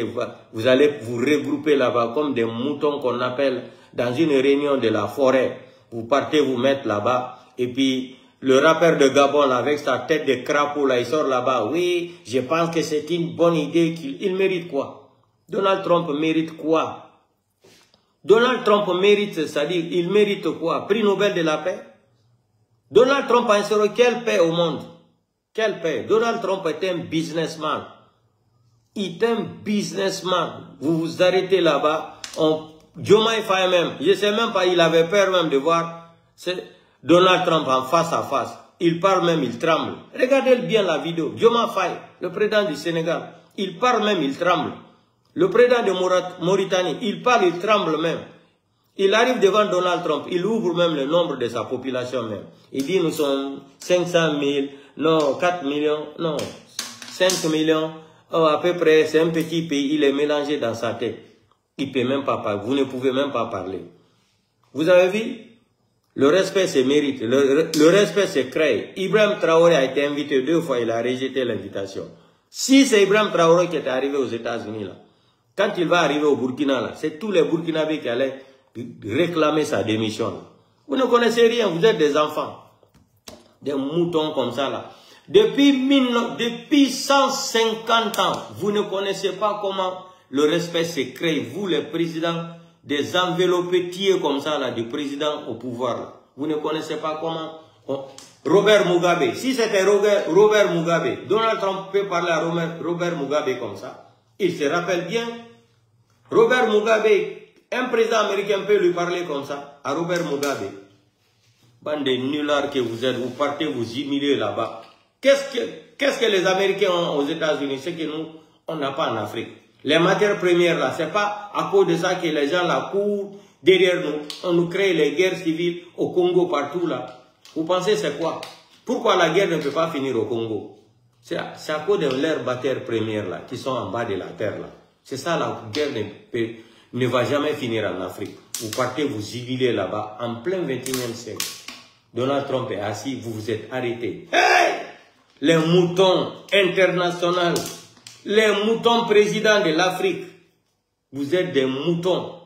vous allez vous regrouper là-bas comme des moutons qu'on appelle dans une réunion de la forêt. Vous partez vous mettre là-bas et puis le rappeur de Gabon là, avec sa tête de crapaud là, il sort là-bas. Oui, je pense que c'est une bonne idée qu'il mérite quoi? Donald Trump mérite quoi? Donald Trump mérite, c'est-à-dire il mérite quoi? Prix Nobel de la paix? Donald Trump a instauré quelle paix au monde? Quelle paix? Donald Trump est un businessman. Il est un businessman. Vous vous arrêtez là-bas. Diomaye Faye même, je ne sais même pas, il avait peur même de voir Donald Trump en face à face. Il parle même, il tremble. Regardez bien la vidéo. Diomaye Faye, le président du Sénégal, il parle même, il tremble. Le président de Mauritanie, il parle, il tremble même. Il arrive devant Donald Trump, il ouvre même le nombre de sa population même. Il dit nous sommes 500 000, non 4 millions, non 5 millions. Oh, à peu près, c'est un petit pays, il est mélangé dans sa tête. Il ne peut même pas parler, vous ne pouvez même pas parler. Vous avez vu? Le respect, c'est mérite. Le respect, c'est créé. Ibrahim Traoré a été invité 2 fois, il a rejeté l'invitation. Si c'est Ibrahim Traoré qui est arrivé aux États-Unis, là, quand il va arriver au Burkina, là, c'est tous les Burkinabés qui allaient réclamer sa démission. Là. Vous ne connaissez rien, vous êtes des enfants. Des moutons comme ça, là. Depuis 150 ans, vous ne connaissez pas comment le respect se crée. Vous, les présidents, des enveloppetiers comme ça, là, du président au pouvoir. Là. Vous ne connaissez pas comment... Robert Mugabe. Si c'était Robert Mugabe, Donald Trump peut parler à Robert Mugabe comme ça. Il se rappelle bien. Robert Mugabe, un président américain peut lui parler comme ça, à Robert Mugabe. Bande de nullards que vous êtes, vous partez vous humilier là-bas. Qu'est-ce que les Américains ont aux États-Unis? Ce que nous, on n'a pas en Afrique. Les matières premières là, c'est pas à cause de ça que les gens là courent derrière nous. On nous crée les guerres civiles au Congo partout là. Vous pensez c'est quoi? Pourquoi la guerre ne peut pas finir au Congo? C'est à cause de leurs matières premières là, qui sont en bas de la terre là. C'est ça, la guerre ne va jamais finir en Afrique. Vous partez vous jubiler là-bas en plein 21e siècle. Donald Trump est assis, vous vous êtes arrêtés. Hey! Les moutons internationaux, les moutons présidents de l'Afrique, vous êtes des moutons.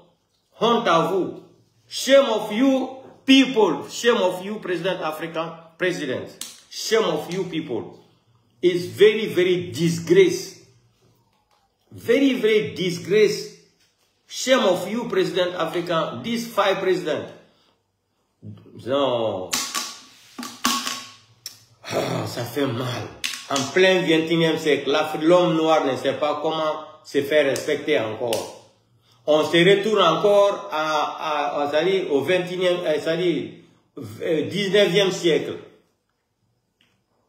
Honte à vous. Shame of you people. Shame of you, President African President. Shame of you people. It's very, very disgrace. Very, very disgrace. Shame of you, President African. These 5 presidents. Non. Ah, ça fait mal. En plein 21e siècle, l'homme noir ne sait pas comment se faire respecter encore. On se retourne encore au 19e siècle.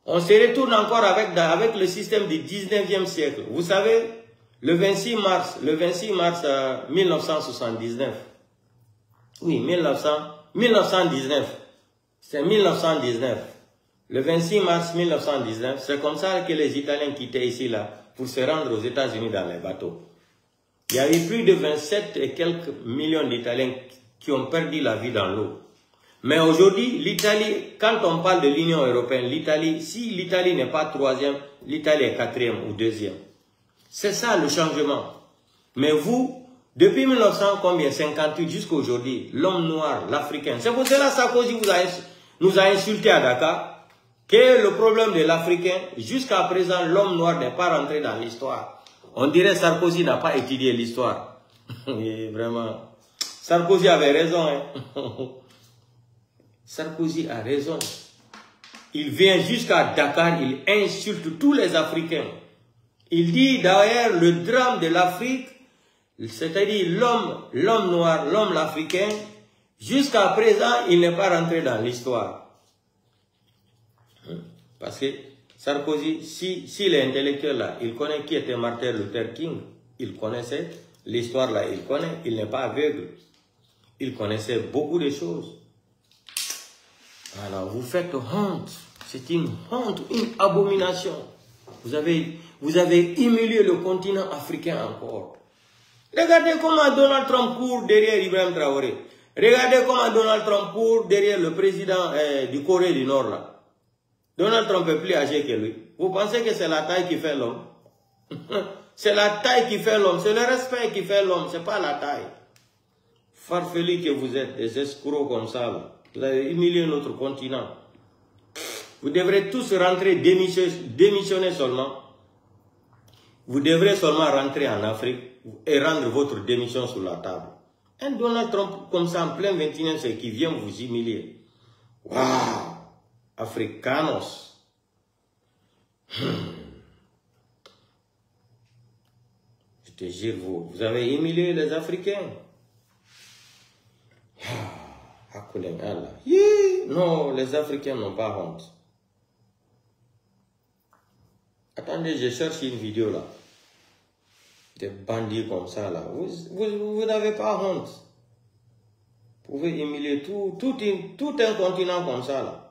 On se retourne encore avec le système du 19e siècle. Vous savez, le 26 mars 1979. Oui, 1919. C'est 1919. Le 26 mars 1919, c'est comme ça que les Italiens quittaient ici là pour se rendre aux États-Unis dans les bateaux. Il y a eu plus de 27 et quelques millions d'Italiens qui ont perdu la vie dans l'eau. Mais aujourd'hui, l'Italie, quand on parle de l'Union européenne, l'Italie, si l'Italie n'est pas 3e, l'Italie est 4e ou 2e. C'est ça le changement. Mais vous, depuis 1958 jusqu'à aujourd'hui, l'homme noir, l'Africain, c'est pour cela que Sarkozy nous a insultés à Dakar, que le problème de l'Africain, jusqu'à présent, l'homme noir n'est pas rentré dans l'histoire. On dirait que Sarkozy n'a pas étudié l'histoire. Vraiment. Sarkozy avait raison. Hein? Sarkozy a raison. Il vient jusqu'à Dakar, il insulte tous les Africains. Il dit d'ailleurs le drame de l'Afrique, c'est-à-dire l'homme noir, l'homme africain, jusqu'à présent, il n'est pas rentré dans l'histoire. Parce que Sarkozy, s'il est intellectuel là, il connaît qui était Martin Luther King, il connaissait l'histoire là, il connaît, il n'est pas aveugle. Il connaissait beaucoup de choses. Alors vous faites honte, c'est une honte, une abomination. Vous avez humilié le continent africain encore. Regardez comment Donald Trump court derrière Ibrahim Traoré. Regardez comment Donald Trump court derrière le président du Corée du Nord là. Donald Trump est plus âgé que lui. Vous pensez que c'est la taille qui fait l'homme? C'est la taille qui fait l'homme. C'est le respect qui fait l'homme. C'est pas la taille. Farfelus que vous êtes, des escrocs comme ça. Là. Vous avez humilié notre continent. Vous devrez tous rentrer, démissionner seulement. Vous devrez seulement rentrer en Afrique et rendre votre démission sur la table. Un Donald Trump comme ça en plein 21e siècle qui vient vous humilier. Waouh! Africanos. Je te jure, vous avez humilié les Africains. Non, les Africains n'ont pas honte. Attendez, je cherche une vidéo là. Des bandits comme ça là. Vous n'avez pas honte. Vous pouvez humilier tout un continent comme ça là.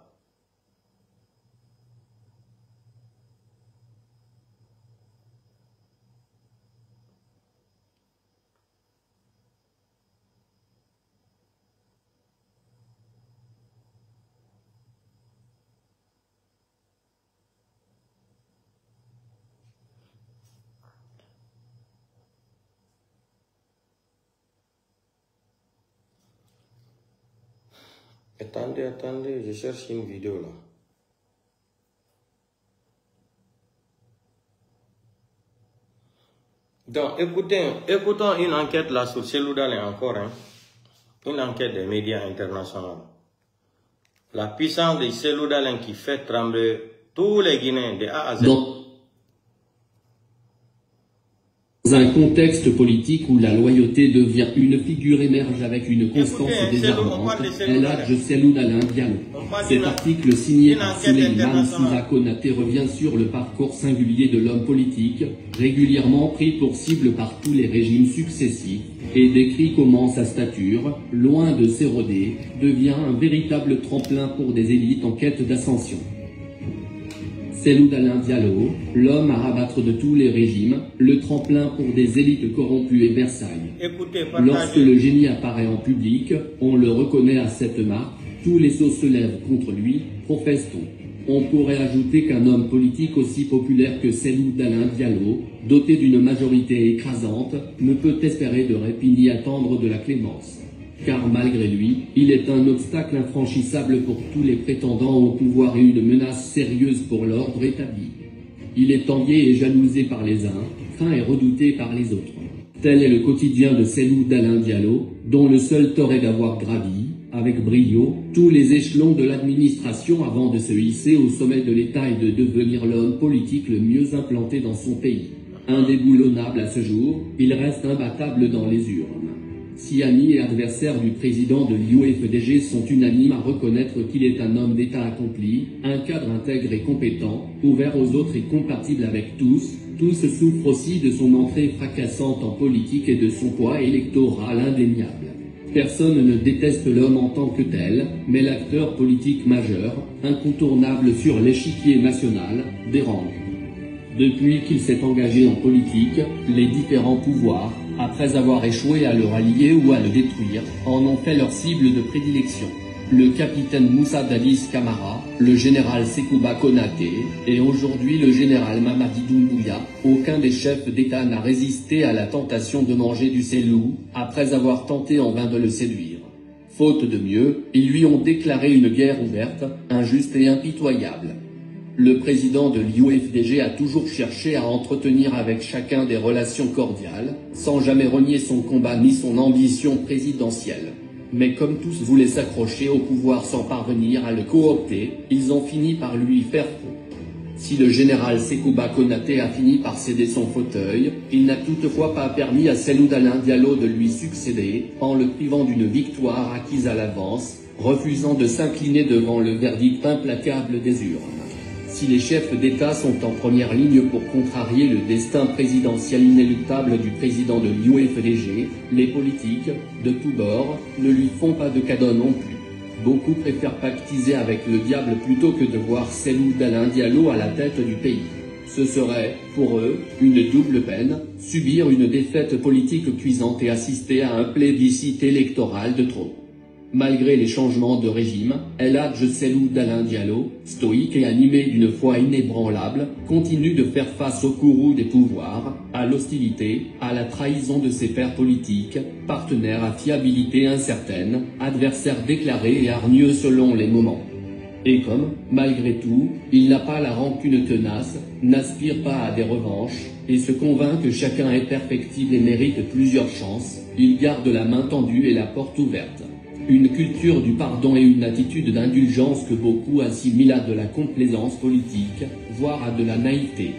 Attendez, je cherche une vidéo là. Donc, écoutons une enquête là sur Seloudalé encore, hein. Une enquête des médias internationaux. La puissance de Seloudalé qui fait trembler tous les Guinéens de A à Z. Donc, Dans un contexte politique où la loyauté devient une figure émerge avec une constance désarmante, El Hadj Cellou Dalein Diallo. Cet article signé par Souleymane Siva Konaté revient sur le parcours singulier de l'homme politique, régulièrement pris pour cible par tous les régimes successifs, et décrit comment sa stature, loin de s'éroder, devient un véritable tremplin pour des élites en quête d'ascension. Cellou Dalein Diallo, l'homme à rabattre de tous les régimes, le tremplin pour des élites corrompues et Versailles. Lorsque le génie apparaît en public, on le reconnaît à cette marque, tous les sceaux se lèvent contre lui, professe-t-on. On pourrait ajouter qu'un homme politique aussi populaire que Cellou Dalein Diallo, doté d'une majorité écrasante, ne peut espérer de répit ni attendre de la clémence. Car malgré lui, il est un obstacle infranchissable pour tous les prétendants au pouvoir et une menace sérieuse pour l'ordre établi. Il est envié et jalousé par les uns, craint et redouté par les autres. Tel est le quotidien de Cellou Dalein Diallo, dont le seul tort est d'avoir gravi, avec brio, tous les échelons de l'administration avant de se hisser au sommet de l'État et de devenir l'homme politique le mieux implanté dans son pays. Indéboulonnable à ce jour, il reste imbattable dans les urnes. Si amis et adversaires du président de l'UFDG sont unanimes à reconnaître qu'il est un homme d'État accompli, un cadre intègre et compétent, ouvert aux autres et compatible avec tous souffrent aussi de son entrée fracassante en politique et de son poids électoral indéniable. Personne ne déteste l'homme en tant que tel, mais l'acteur politique majeur, incontournable sur l'échiquier national, dérange. Depuis qu'il s'est engagé en politique, les différents pouvoirs, après avoir échoué à le rallier ou à le détruire, en ont fait leur cible de prédilection. Le capitaine Moussa Dadis Camara, le général Sekouba Konaté, et aujourd'hui le général Mamadi Doumbouya, aucun des chefs d'État n'a résisté à la tentation de manger du Cellou, après avoir tenté en vain de le séduire. Faute de mieux, ils lui ont déclaré une guerre ouverte, injuste et impitoyable. Le président de l'UFDG a toujours cherché à entretenir avec chacun des relations cordiales, sans jamais renier son combat ni son ambition présidentielle. Mais comme tous voulaient s'accrocher au pouvoir sans parvenir à le coopter, ils ont fini par lui faire faux. Si le général Sekouba Konaté a fini par céder son fauteuil, il n'a toutefois pas permis à Cellou Dalein Diallo de lui succéder, en le privant d'une victoire acquise à l'avance, refusant de s'incliner devant le verdict implacable des urnes. Si les chefs d'État sont en première ligne pour contrarier le destin présidentiel inéluctable du président de l'UFDG, les politiques, de tous bords, ne lui font pas de cadeau non plus. Beaucoup préfèrent pactiser avec le diable plutôt que de voir Cellou Dalein Diallo à la tête du pays. Ce serait, pour eux, une double peine, subir une défaite politique cuisante et assister à un plébiscite électoral de trop. Malgré les changements de régime, El Hadj Cellou Dalein Diallo, stoïque et animé d'une foi inébranlable, continue de faire face au courroux des pouvoirs, à l'hostilité, à la trahison de ses pairs politiques, partenaires à fiabilité incertaine, adversaires déclarés et hargneux selon les moments. Et comme, malgré tout, il n'a pas la rancune tenace, n'aspire pas à des revanches, et se convainc que chacun est perfectible et mérite plusieurs chances, il garde la main tendue et la porte ouverte. Une culture du pardon et une attitude d'indulgence que beaucoup assimilent à de la complaisance politique, voire à de la naïveté.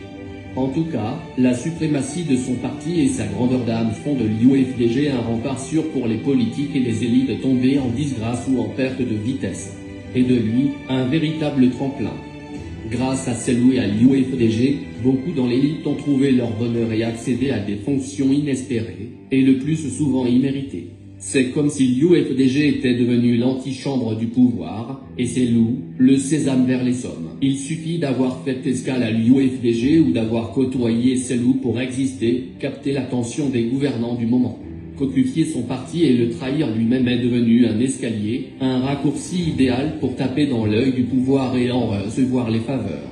En tout cas, la suprématie de son parti et sa grandeur d'âme font de l'UFDG un rempart sûr pour les politiques et les élites tombées en disgrâce ou en perte de vitesse. Et de lui, un véritable tremplin. Grâce à Cellou et à l'UFDG, beaucoup dans l'élite ont trouvé leur bonheur et accédé à des fonctions inespérées, et le plus souvent imméritées. C'est comme si l'UFDG était devenu l'antichambre du pouvoir, et Cellou, le sésame vers les sommes. Il suffit d'avoir fait escale à l'UFDG ou d'avoir côtoyé Cellou pour exister, capter l'attention des gouvernants du moment. Cocufier son parti et le trahir lui-même est devenu un escalier, un raccourci idéal pour taper dans l'œil du pouvoir et en recevoir les faveurs.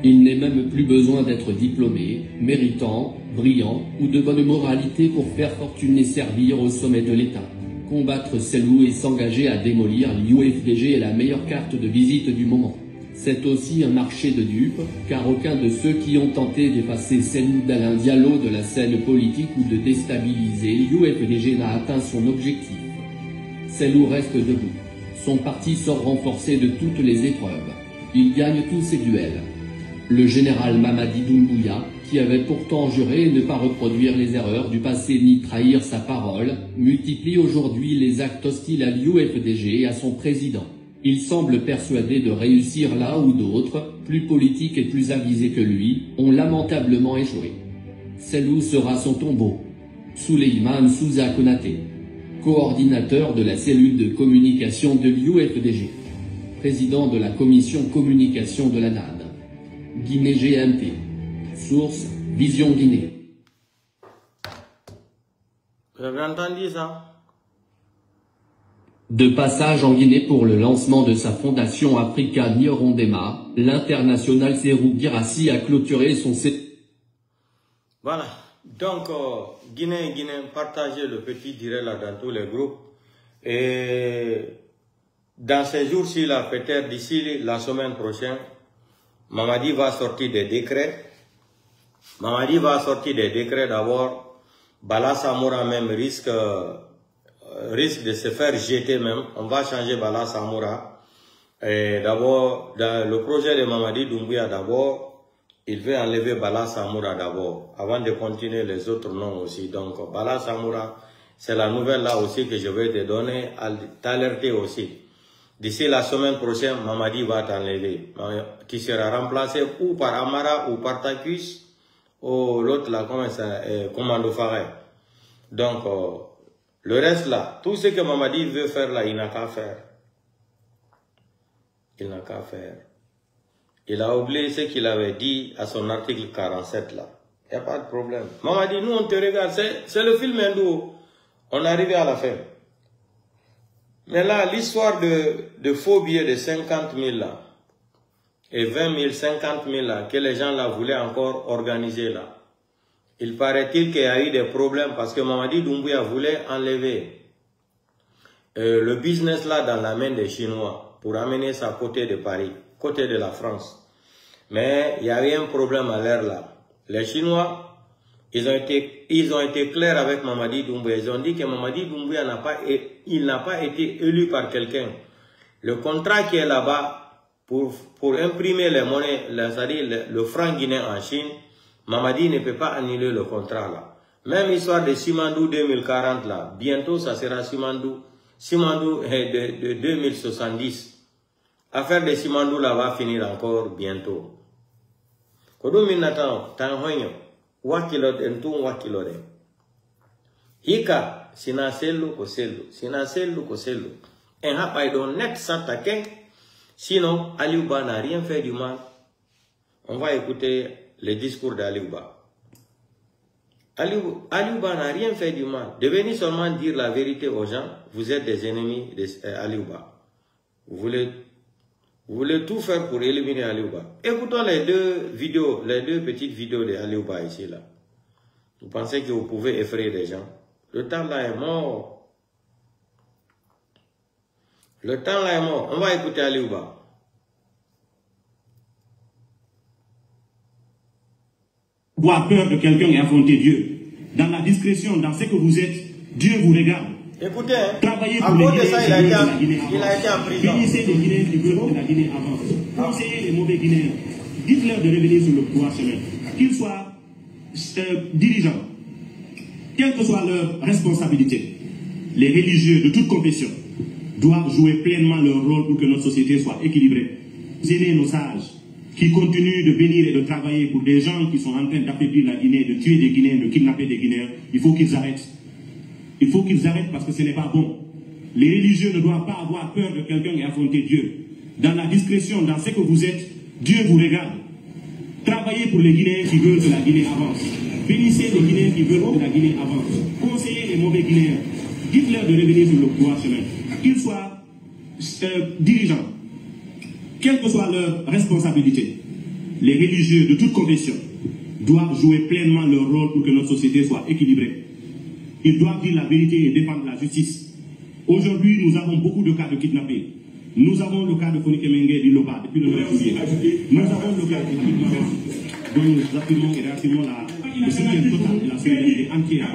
Il n'est même plus besoin d'être diplômé, méritant, brillant ou de bonne moralité pour faire fortune et servir au sommet de l'État. Combattre Cellou et s'engager à démolir l'UFDG est la meilleure carte de visite du moment. C'est aussi un marché de dupes, car aucun de ceux qui ont tenté d'effacer Cellou Dalein Diallo de la scène politique ou de déstabiliser l'UFDG n'a atteint son objectif. Cellou reste debout. Son parti sort renforcé de toutes les épreuves. Il gagne tous ses duels. Le général Mamadi Doumbouya, qui avait pourtant juré ne pas reproduire les erreurs du passé ni trahir sa parole, multiplie aujourd'hui les actes hostiles à l'UFDG et à son président. Il semble persuadé de réussir là où d'autres, plus politiques et plus avisés que lui, ont lamentablement échoué. Celle-où sera son tombeau. Souleymane Souza Konaté, coordinateur de la cellule de communication de l'UFDG, président de la commission communication de la NAD. Guinée GMT. Source, Vision Guinée. Vous avez entendu ça? De passage en Guinée pour le lancement de sa fondation Africa Nyorondema, l'international Serou Girassi a clôturé son... Voilà. Donc, Guinée, partagez le petit direct là dans tous les groupes. Et dans ces jours-ci, là, peut-être d'ici la semaine prochaine, Mamadi va sortir des décrets. Mamadi va sortir des décrets d'abord. Bala Samoura même risque de se faire jeter même. On va changer Bala Samoura. D'abord, dans le projet de Mamadi Doumbouya d'abord, il veut enlever Bala Samoura d'abord, avant de continuer les autres noms aussi. Donc, Bala Samoura, c'est la nouvelle là aussi que je vais te donner, t'alerter aussi. D'ici la semaine prochaine, Mamadi va t'enlever. Tu seras remplacé ou par Amara ou par Takus, ou l'autre là, comment ça, Commando Faré. Donc, le reste là, tout ce que Mamadi veut faire là, il n'a qu'à faire. Il n'a qu'à faire. Il a oublié ce qu'il avait dit à son article 47 là. Il n'y a pas de problème. Mamadi, nous on te regarde, c'est le film hindou. On est arrivé à la fin. Mais là, l'histoire de faux billets de 50 000 là, et 20 000, 50 000 là, que les gens là voulaient encore organiser là. Il paraît-il qu'il y a eu des problèmes parce que Mamadi Doumbouya voulait enlever le business là dans la main des Chinois pour amener ça à côté de Paris, côté de la France. Mais il y a eu un problème à l'air là. Les Chinois, ils ont été clairs avec Mamadi Doumbouya. Ils ont dit que Mamadi Doumbouya n'a pas été élu par quelqu'un. Le contrat qui est là-bas pour imprimer les monnaies, c'est-à-dire le franc guinéen en Chine, Mamadi ne peut pas annuler le contrat là. Même histoire de Simandou 2040 là, bientôt ça sera Simandou de 2070. Affaire de Simandou là va finir encore bientôt. Kodou minatao, tanhoyo. Wakilode entum wakilode. Hika sina selu ko selu, sina selu ko selu. En hapa idon net s'attaquer. Sinon, Aliouba n'a rien fait du mal. On va écouter le discours d'Aliouba. Aliouba n'a rien fait du mal. De venir seulement dire la vérité aux gens, vous êtes des ennemis d'Aliouba. Vous voulez tout faire pour éliminer Aliouba. Écoutons les deux petites vidéos de Aliouba ici là. Vous pensez que vous pouvez effrayer les gens? Le temps là est mort. Le temps là est mort. On va écouter Aliouba. Avoir peur de quelqu'un et affronter Dieu. Dans la discrétion, dans ce que vous êtes, Dieu vous regarde. Écoutez, hein, travaillez à pour les cause de ça, il a été en prison. Bénissez les Guinéens qui veulent que la Guinée avance. Conseillez les mauvais Guinéens. Dites-leur de revenir sur le droit chemin. Qu'ils soient dirigeants, quelle que soit leur responsabilité, les religieux de toute confession doivent jouer pleinement leur rôle pour que notre société soit équilibrée. Gêner nos sages qui continuent de venir et de travailler pour des gens qui sont en train d'affaiblir la Guinée, de tuer des Guinéens, de kidnapper des Guinéens, il faut qu'ils arrêtent. Il faut qu'ils arrêtent parce que ce n'est pas bon. Les religieux ne doivent pas avoir peur de quelqu'un et affronter Dieu. Dans la discrétion, dans ce que vous êtes, Dieu vous regarde. Travaillez pour les Guinéens qui veulent que la Guinée avance. Bénissez les Guinéens qui veulent que la Guinée avance. Conseillez les mauvais Guinéens. Dites-leur de revenir sur le droit chemin. Qu'ils soient dirigeants, quelle que soit leur responsabilité, les religieux de toute confession doivent jouer pleinement leur rôle pour que notre société soit équilibrée. Ils doivent dire la vérité et défendre la justice. Aujourd'hui, nous avons beaucoup de cas de kidnapping. Nous avons le cas de Fonike Mengue d'Iloba depuis le 9 juillet. Nous avons le cas de kidnapping dont nous affirmons et réaffirmons le soutien total de la solidarité entière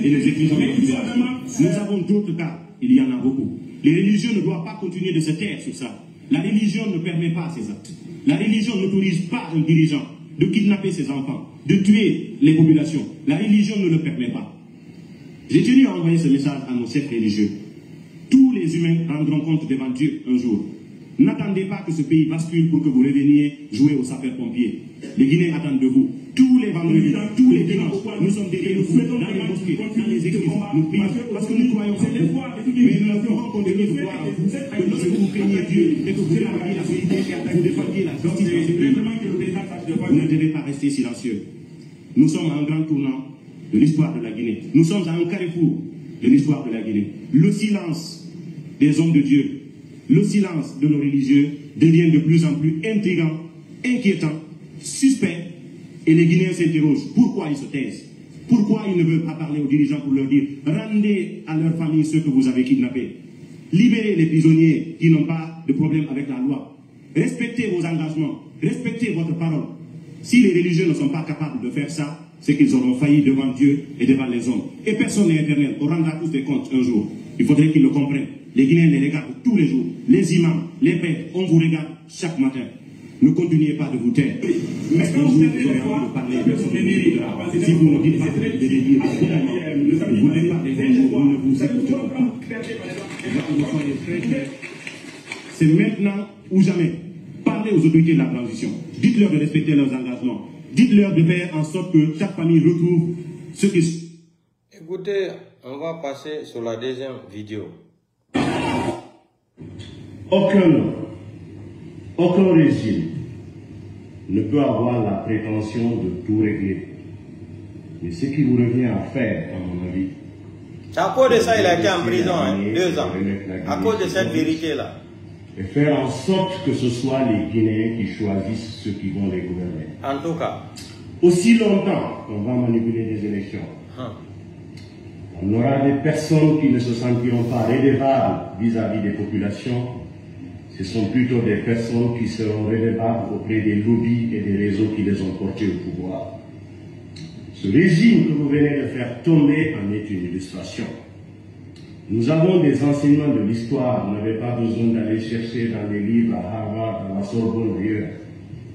et les exigeons. Nous avons d'autres cas, il y en a beaucoup. Les religieux ne doivent pas continuer de se taire sur ça. La religion ne permet pas ces actes. La religion n'autorise pas un dirigeant de kidnapper ses enfants, de tuer les populations. La religion ne le permet pas. J'ai tenu à envoyer ce message à nos chefs religieux. Tous les humains rendront compte devant Dieu un jour. N'attendez pas que ce pays bascule pour que vous reveniez jouer aux sapeurs-pompiers. Les Guinéens attendent de vous. Tous les vendredis, tous les dimanches, nous sommes derrière vous, dans les mosquées, dans les églises. Nous prions parce que nous croyons en vous. Mais nous ne ferons continuer de croire en vous, que lorsque vous craignez Dieu et que vous défendiez la vérité, vous défendiez la justice dans ce pays. Vous ne devez pas rester silencieux. Nous sommes à un grand tournant de l'histoire de la Guinée. Nous sommes à un carrefour de l'histoire de la Guinée. Le silence des hommes de Dieu, le silence de nos religieux devient de plus en plus intrigant, inquiétant, suspect, et les Guinéens s'interrogent. Pourquoi ils se taisent? Pourquoi ils ne veulent pas parler aux dirigeants pour leur dire « Rendez à leur famille ceux que vous avez kidnappés. Libérez les prisonniers qui n'ont pas de problème avec la loi. Respectez vos engagements. Respectez votre parole. » Si les religieux ne sont pas capables de faire ça, c'est qu'ils auront failli devant Dieu et devant les hommes. Et personne n'est éternel. On rendra tous des comptes un jour. Il faudrait qu'ils le comprennent. Les Guinéens les regardent tous les jours. Les imams, les pères, on vous regarde chaque matin. Ne continuez pas de vous taire. Mais un jour, vous aurez envie de parler, personne ne vous écoutera. Si vous ne dites pas de dire, vous n'êtes pas des gens, nous ne vous écouterons pas. C'est maintenant ou jamais. Parlez aux autorités de la transition. Dites-leur de respecter leurs engagements. Dites-leur de faire en sorte que chaque famille retrouve ce qui... Écoutez, on va passer sur la deuxième vidéo. Aucun régime ne peut avoir la prétention de tout régler. Mais ce qui vous revient à faire, à mon avis... À cause de ça, il a été en prison, 2 ans. À cause de cette vérité-là. Et faire en sorte que ce soit les Guinéens qui choisissent ceux qui vont les gouverner. En tout cas. Aussi longtemps qu'on va manipuler des élections, on aura des personnes qui ne se sentiront pas redevables vis-à-vis des populations. Ce sont plutôt des personnes qui seront redevables auprès des lobbies et des réseaux qui les ont portés au pouvoir. Ce régime que vous venez de faire tomber en est une illustration. Nous avons des enseignements de l'histoire, vous n'avez pas besoin d'aller chercher dans les livres à Harvard, à la Sorbonne ou ailleurs.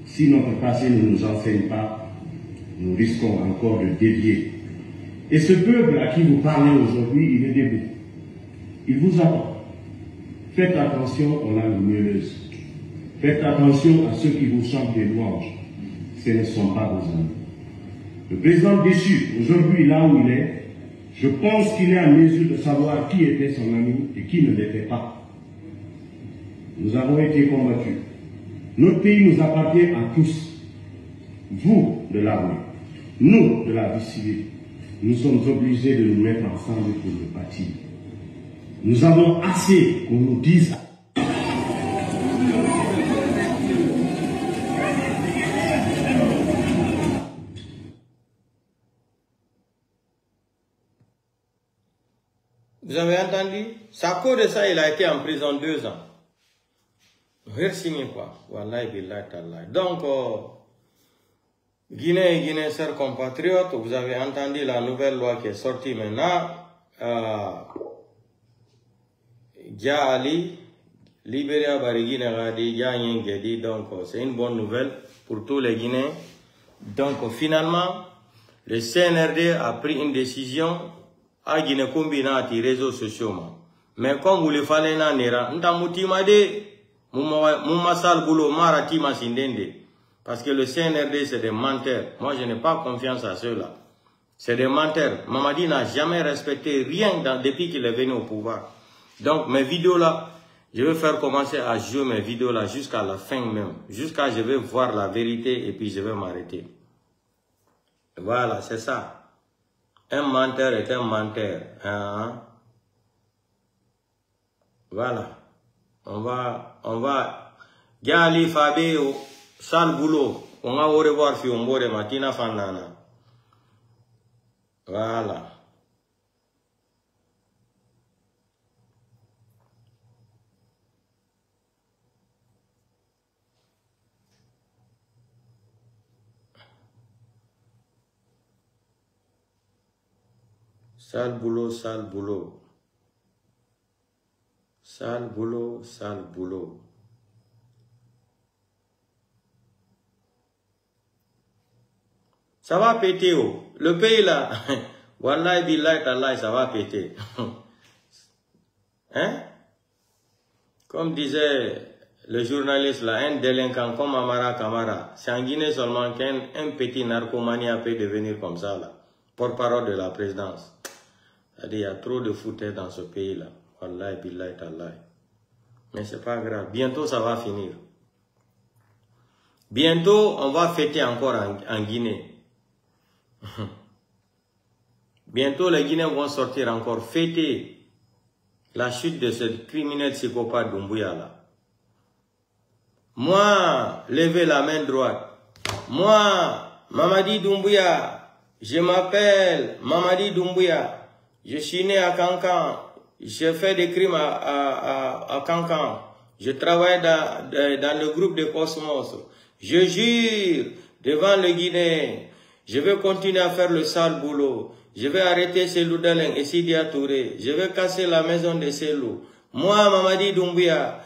Si notre passé ne nous enseigne pas, nous risquons encore de dévier. Et ce peuple à qui vous parlez aujourd'hui, il est debout. Il vous attend. Faites attention aux langues mielleuses. Faites attention à ceux qui vous chantent des louanges. Ce ne sont pas vos amis. Le président déchu, aujourd'hui là où il est, je pense qu'il est en mesure de savoir qui était son ami et qui ne l'était pas. Nous avons été combattus. Notre pays nous appartient à tous. Vous de l'armée, nous de la vie civile. Nous sommes obligés de nous mettre ensemble pour le bâtir. Nous avons assez qu'on nous dise. Vous avez entendu? C'est à cause de ça il a été en prison 2 ans. Re-signé quoi? Wallahi billahi tallahi. Donc, Guinée et Guinée, chers compatriotes, vous avez entendu la nouvelle loi qui est sortie maintenant. Dia Ali, Libéria Barigine Radi, Dia Yengedi, donc c'est une bonne nouvelle pour tous les Guinéens. Donc finalement, le CNRD a pris une décision à Guinée combinati réseaux sociaux. Mais comme vous le fallait na nera, ntamutimade, mumasal bulo maratima sindende. Parce que le CNRD c'est des menteurs. Moi je n'ai pas confiance à ceux-là. C'est des menteurs. Mamadi n'a jamais respecté rien depuis qu'il est venu au pouvoir. Donc mes vidéos là, je vais faire commencer à jouer mes vidéos là jusqu'à la fin même. Jusqu'à je vais voir la vérité et puis je vais m'arrêter. Voilà, c'est ça. Un menteur est un menteur. Hein? Voilà. On va. Gali Fabio, sale boulot. On va au revoir si on de Matina Fanana. Voilà. Sale boulot, sale boulot. Sale boulot, sale boulot. Ça va péter, oh. Le pays là, wallahi billahi tallahi, ça va péter. Hein? Comme disait le journaliste là, un délinquant comme Amara Kamara, c'est en Guinée seulement qu'un petit narcomanien peut devenir comme ça là, porte-parole de la présidence. C'est-à-dire, il y a trop de foutaise dans ce pays là. Wallahi billahi tallahi. Mais c'est pas grave, bientôt ça va finir. Bientôt, on va fêter encore en Guinée. Bientôt, les Guinéens vont sortir encore fêter la chute de ce criminel psychopathe Doumbouya là. Moi, levez la main droite. Moi, Mamadi Doumbouya, je m'appelle Mamadi Doumbouya. Je suis né à Kankan. J'ai fait des crimes à Kankan. Je travaille dans le groupe de Cosmos. Je jure devant le Guinéen, je vais continuer à faire le sale boulot. Je vais arrêter Selou Daleng et Sidia Touré. Je vais casser la maison de Selou. Moi, Mamadi Doumbouya,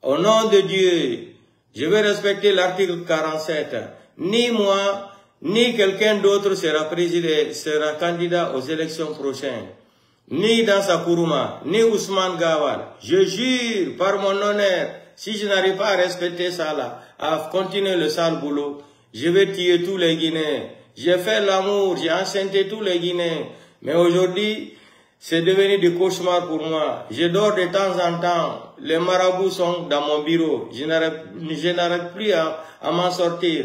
au nom de Dieu, je vais respecter l'article 47. Ni moi, ni quelqu'un d'autre sera candidat aux élections prochaines. Ni Dansa Kourouma, ni Ousmane Gawal. Je jure par mon honneur, si je n'arrive pas à respecter ça là, à continuer le sale boulot, je vais tuer tous les Guinéens. J'ai fait l'amour, j'ai enceinté tous les Guinéens. Mais aujourd'hui, c'est devenu du cauchemar pour moi. Je dors de temps en temps. Les marabouts sont dans mon bureau. Je n'arrive plus à m'en sortir.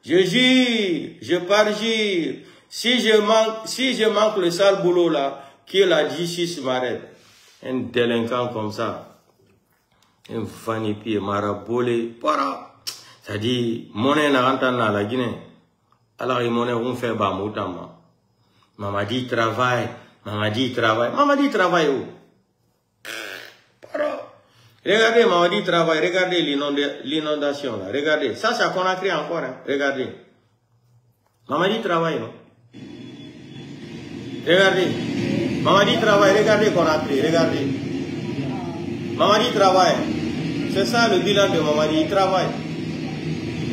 Je jure, je parjure. Si je manque le sale boulot là, que la justice m'arrête. Un délinquant comme ça. Un fanipi marabolé. Para. C'est-à-dire, monnaie n'a rentré dans la Guinée. Alors, il monnaie, on fait bas moutama. Mamadi travaille. Mamadi travaille. Mamadi travaille où? Para. Regardez, Mamadi travaille. Regardez l'inondation là. Regardez. Ça, c'est Conakry encore. Hein. Regardez. Mamadi travaille, non? Regardez. Mamadi travaille, regardez Conakry, regardez. Mamadi travaille. C'est ça le bilan de Mamadi, il travaille.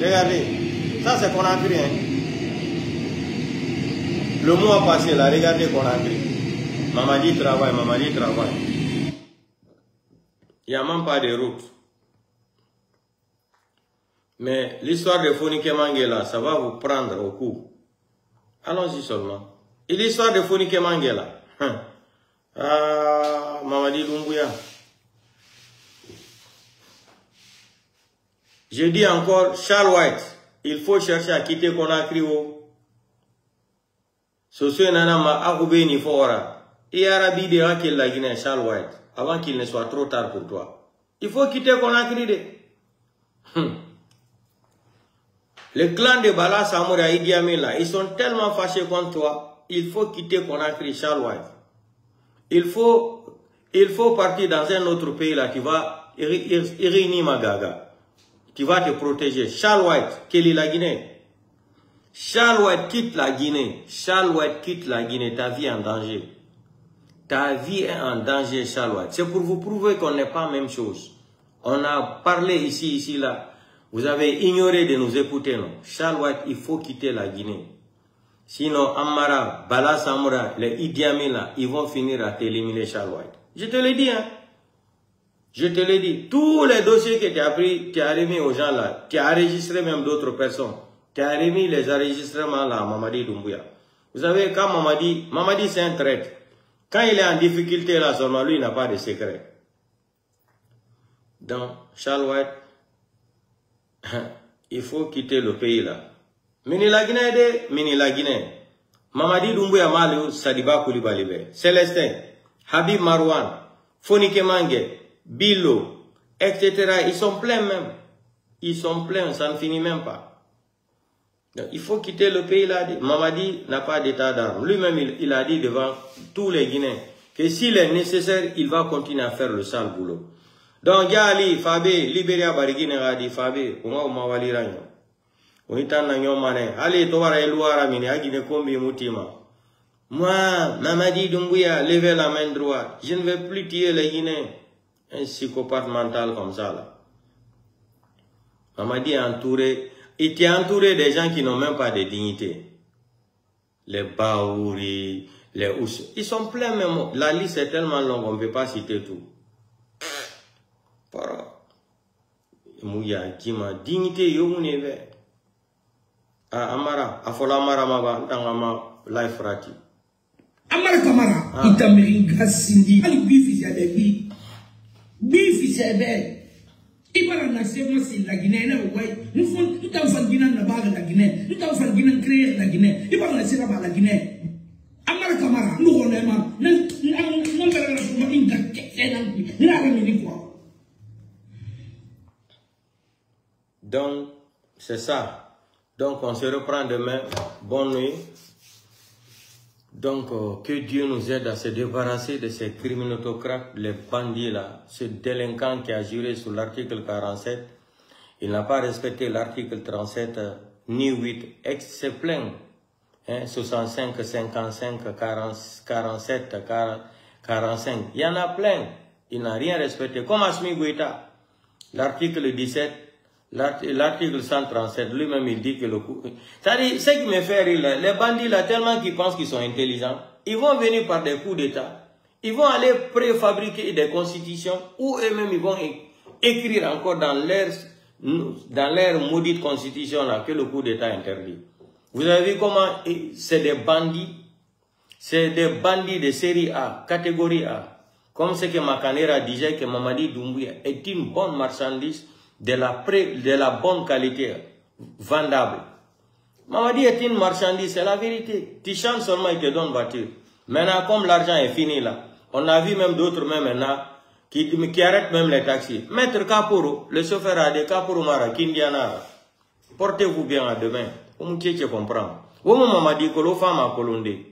Regardez. Ça c'est Conakry. Hein. Le mois passé là, regardez Conakry. Mamadi travaille, Mamadi travaille. Il n'y a même pas de route. Mais l'histoire de Fonike Mangela, ça va vous prendre au coup. Allons-y seulement. Et l'histoire de Fonike Mangela. Ah, Mamadi Doumbouya. Je dis encore, Charles White, il faut chercher à quitter Conakry. Ce nana ma akoube ni fora. Et Arabi dira qu'il la Guinée, Charles White, avant qu'il ne soit trop tard pour toi. Il faut quitter Conakry. Le clan de Bala Samoura et Idi Amin là, ils sont tellement fâchés contre toi. Il faut quitter Conakry, Charles White. Il faut partir dans un autre pays là qui va réunir Magaga, qui va te protéger. Charles White, quelle est la Guinée? Charles White quitte la Guinée. Charles White quitte la Guinée. Ta vie est en danger. Ta vie est en danger, Charles White. C'est pour vous prouver qu'on n'est pas la même chose. On a parlé ici, là. Vous avez ignoré de nous écouter, non? Charles White, il faut quitter la Guinée. Sinon, Amara, Bala Samoura, les Idi Amin là, ils vont finir à t'éliminer, Charles White. Je te le dis, hein. Je te le dis. Tous les dossiers que tu as pris, tu as remis aux gens là. Tu as enregistré même d'autres personnes. Tu as remis les enregistrements là à Mamadi Doumbouya. Vous savez, quand Mamadi c'est un traître. Quand il est en difficulté là, seulement lui, il n'a pas de secret. Donc, Charles White, il faut quitter le pays là. Mini la Guinée. Mamadi Doumbouya Malou, Sadiba Koulibaly, Célestin, Habib Marwan, Fonike Mange, Bilo, etc. Ils sont pleins même. Ils sont pleins, ça ne finit même pas. Donc, il faut quitter le pays là. Mamadi n'a pas d'état d'armes. Lui-même, il a dit devant tous les Guinéens que s'il est nécessaire, il va continuer à faire le sale boulot. Donc, Yali, Fabé, Libéria, Bariguine, Radi, Fabé, Ouma, Mawali, Ranyo. Allez, Towara et Louara, Mini, Agine, Kombi, Moutima. Moi, Mamadi Doumbouya, levez la main droite. Je ne vais plus tuer les Guinéens. Un psychopathe mental comme ça, là. Mamadi est entouré. Il était entouré des gens qui n'ont même pas de dignité. les Baouri, les Ous. Ils sont pleins même. La liste est tellement longue, on ne peut pas citer tout. Mouya, Kima, dignité, Yomuneve. Amara, Afola Mara Maba, Tangama, Life Rati. Amara Kamara, Itaméringa Sindi, Ali Bifis Yadebi, Bifis Yabel. Ibara na sema si la Guinée na ouais nous font tout en fangina na baga la Guinée tout en fangina créer la Guinée Ibara na sema la Guinée Amara Kamara nous on est ma non bela la forma inga c'est là ni quoi. Donc c'est ça. Donc on se reprend demain. Bonne nuit. Donc, que Dieu nous aide à se débarrasser de ces criminotocrates, les bandits là, ce délinquant qui a juré sur l'article 47. Il n'a pas respecté l'article 37 ni 8. C'est plein. Hein, 65, 55, 40, 47, 45. Il y en a plein. Il n'a rien respecté. Comme Assimi Goïta, l'article 17. L'article 137, lui-même, il dit que le coup... C'est-à-dire, ce qui me fait rire, les bandits, là, tellement qu'ils pensent qu'ils sont intelligents, ils vont venir par des coups d'État. Ils vont aller préfabriquer des constitutions, ou eux-mêmes, ils vont écrire encore dans leur maudite constitution, là, que le coup d'État interdit. Vous avez vu comment c'est des bandits de série A, catégorie A. Comme ce que Makanera disait que Mamadi Doumbouya est une bonne marchandise, de la bonne qualité, vendable. Mamadi est une marchandise, c'est la vérité. Tu chantes seulement, il te donne voiture. Maintenant, comme l'argent est fini là, on a vu même d'autres même maintenant qui arrêtent même les taxis. Maître Kaporo, le chauffeur a des Kaporo Mara, Kindiana, portez-vous bien à demain. Vous me comprendre. Vous Mamadi, que l'eau femme a colondé.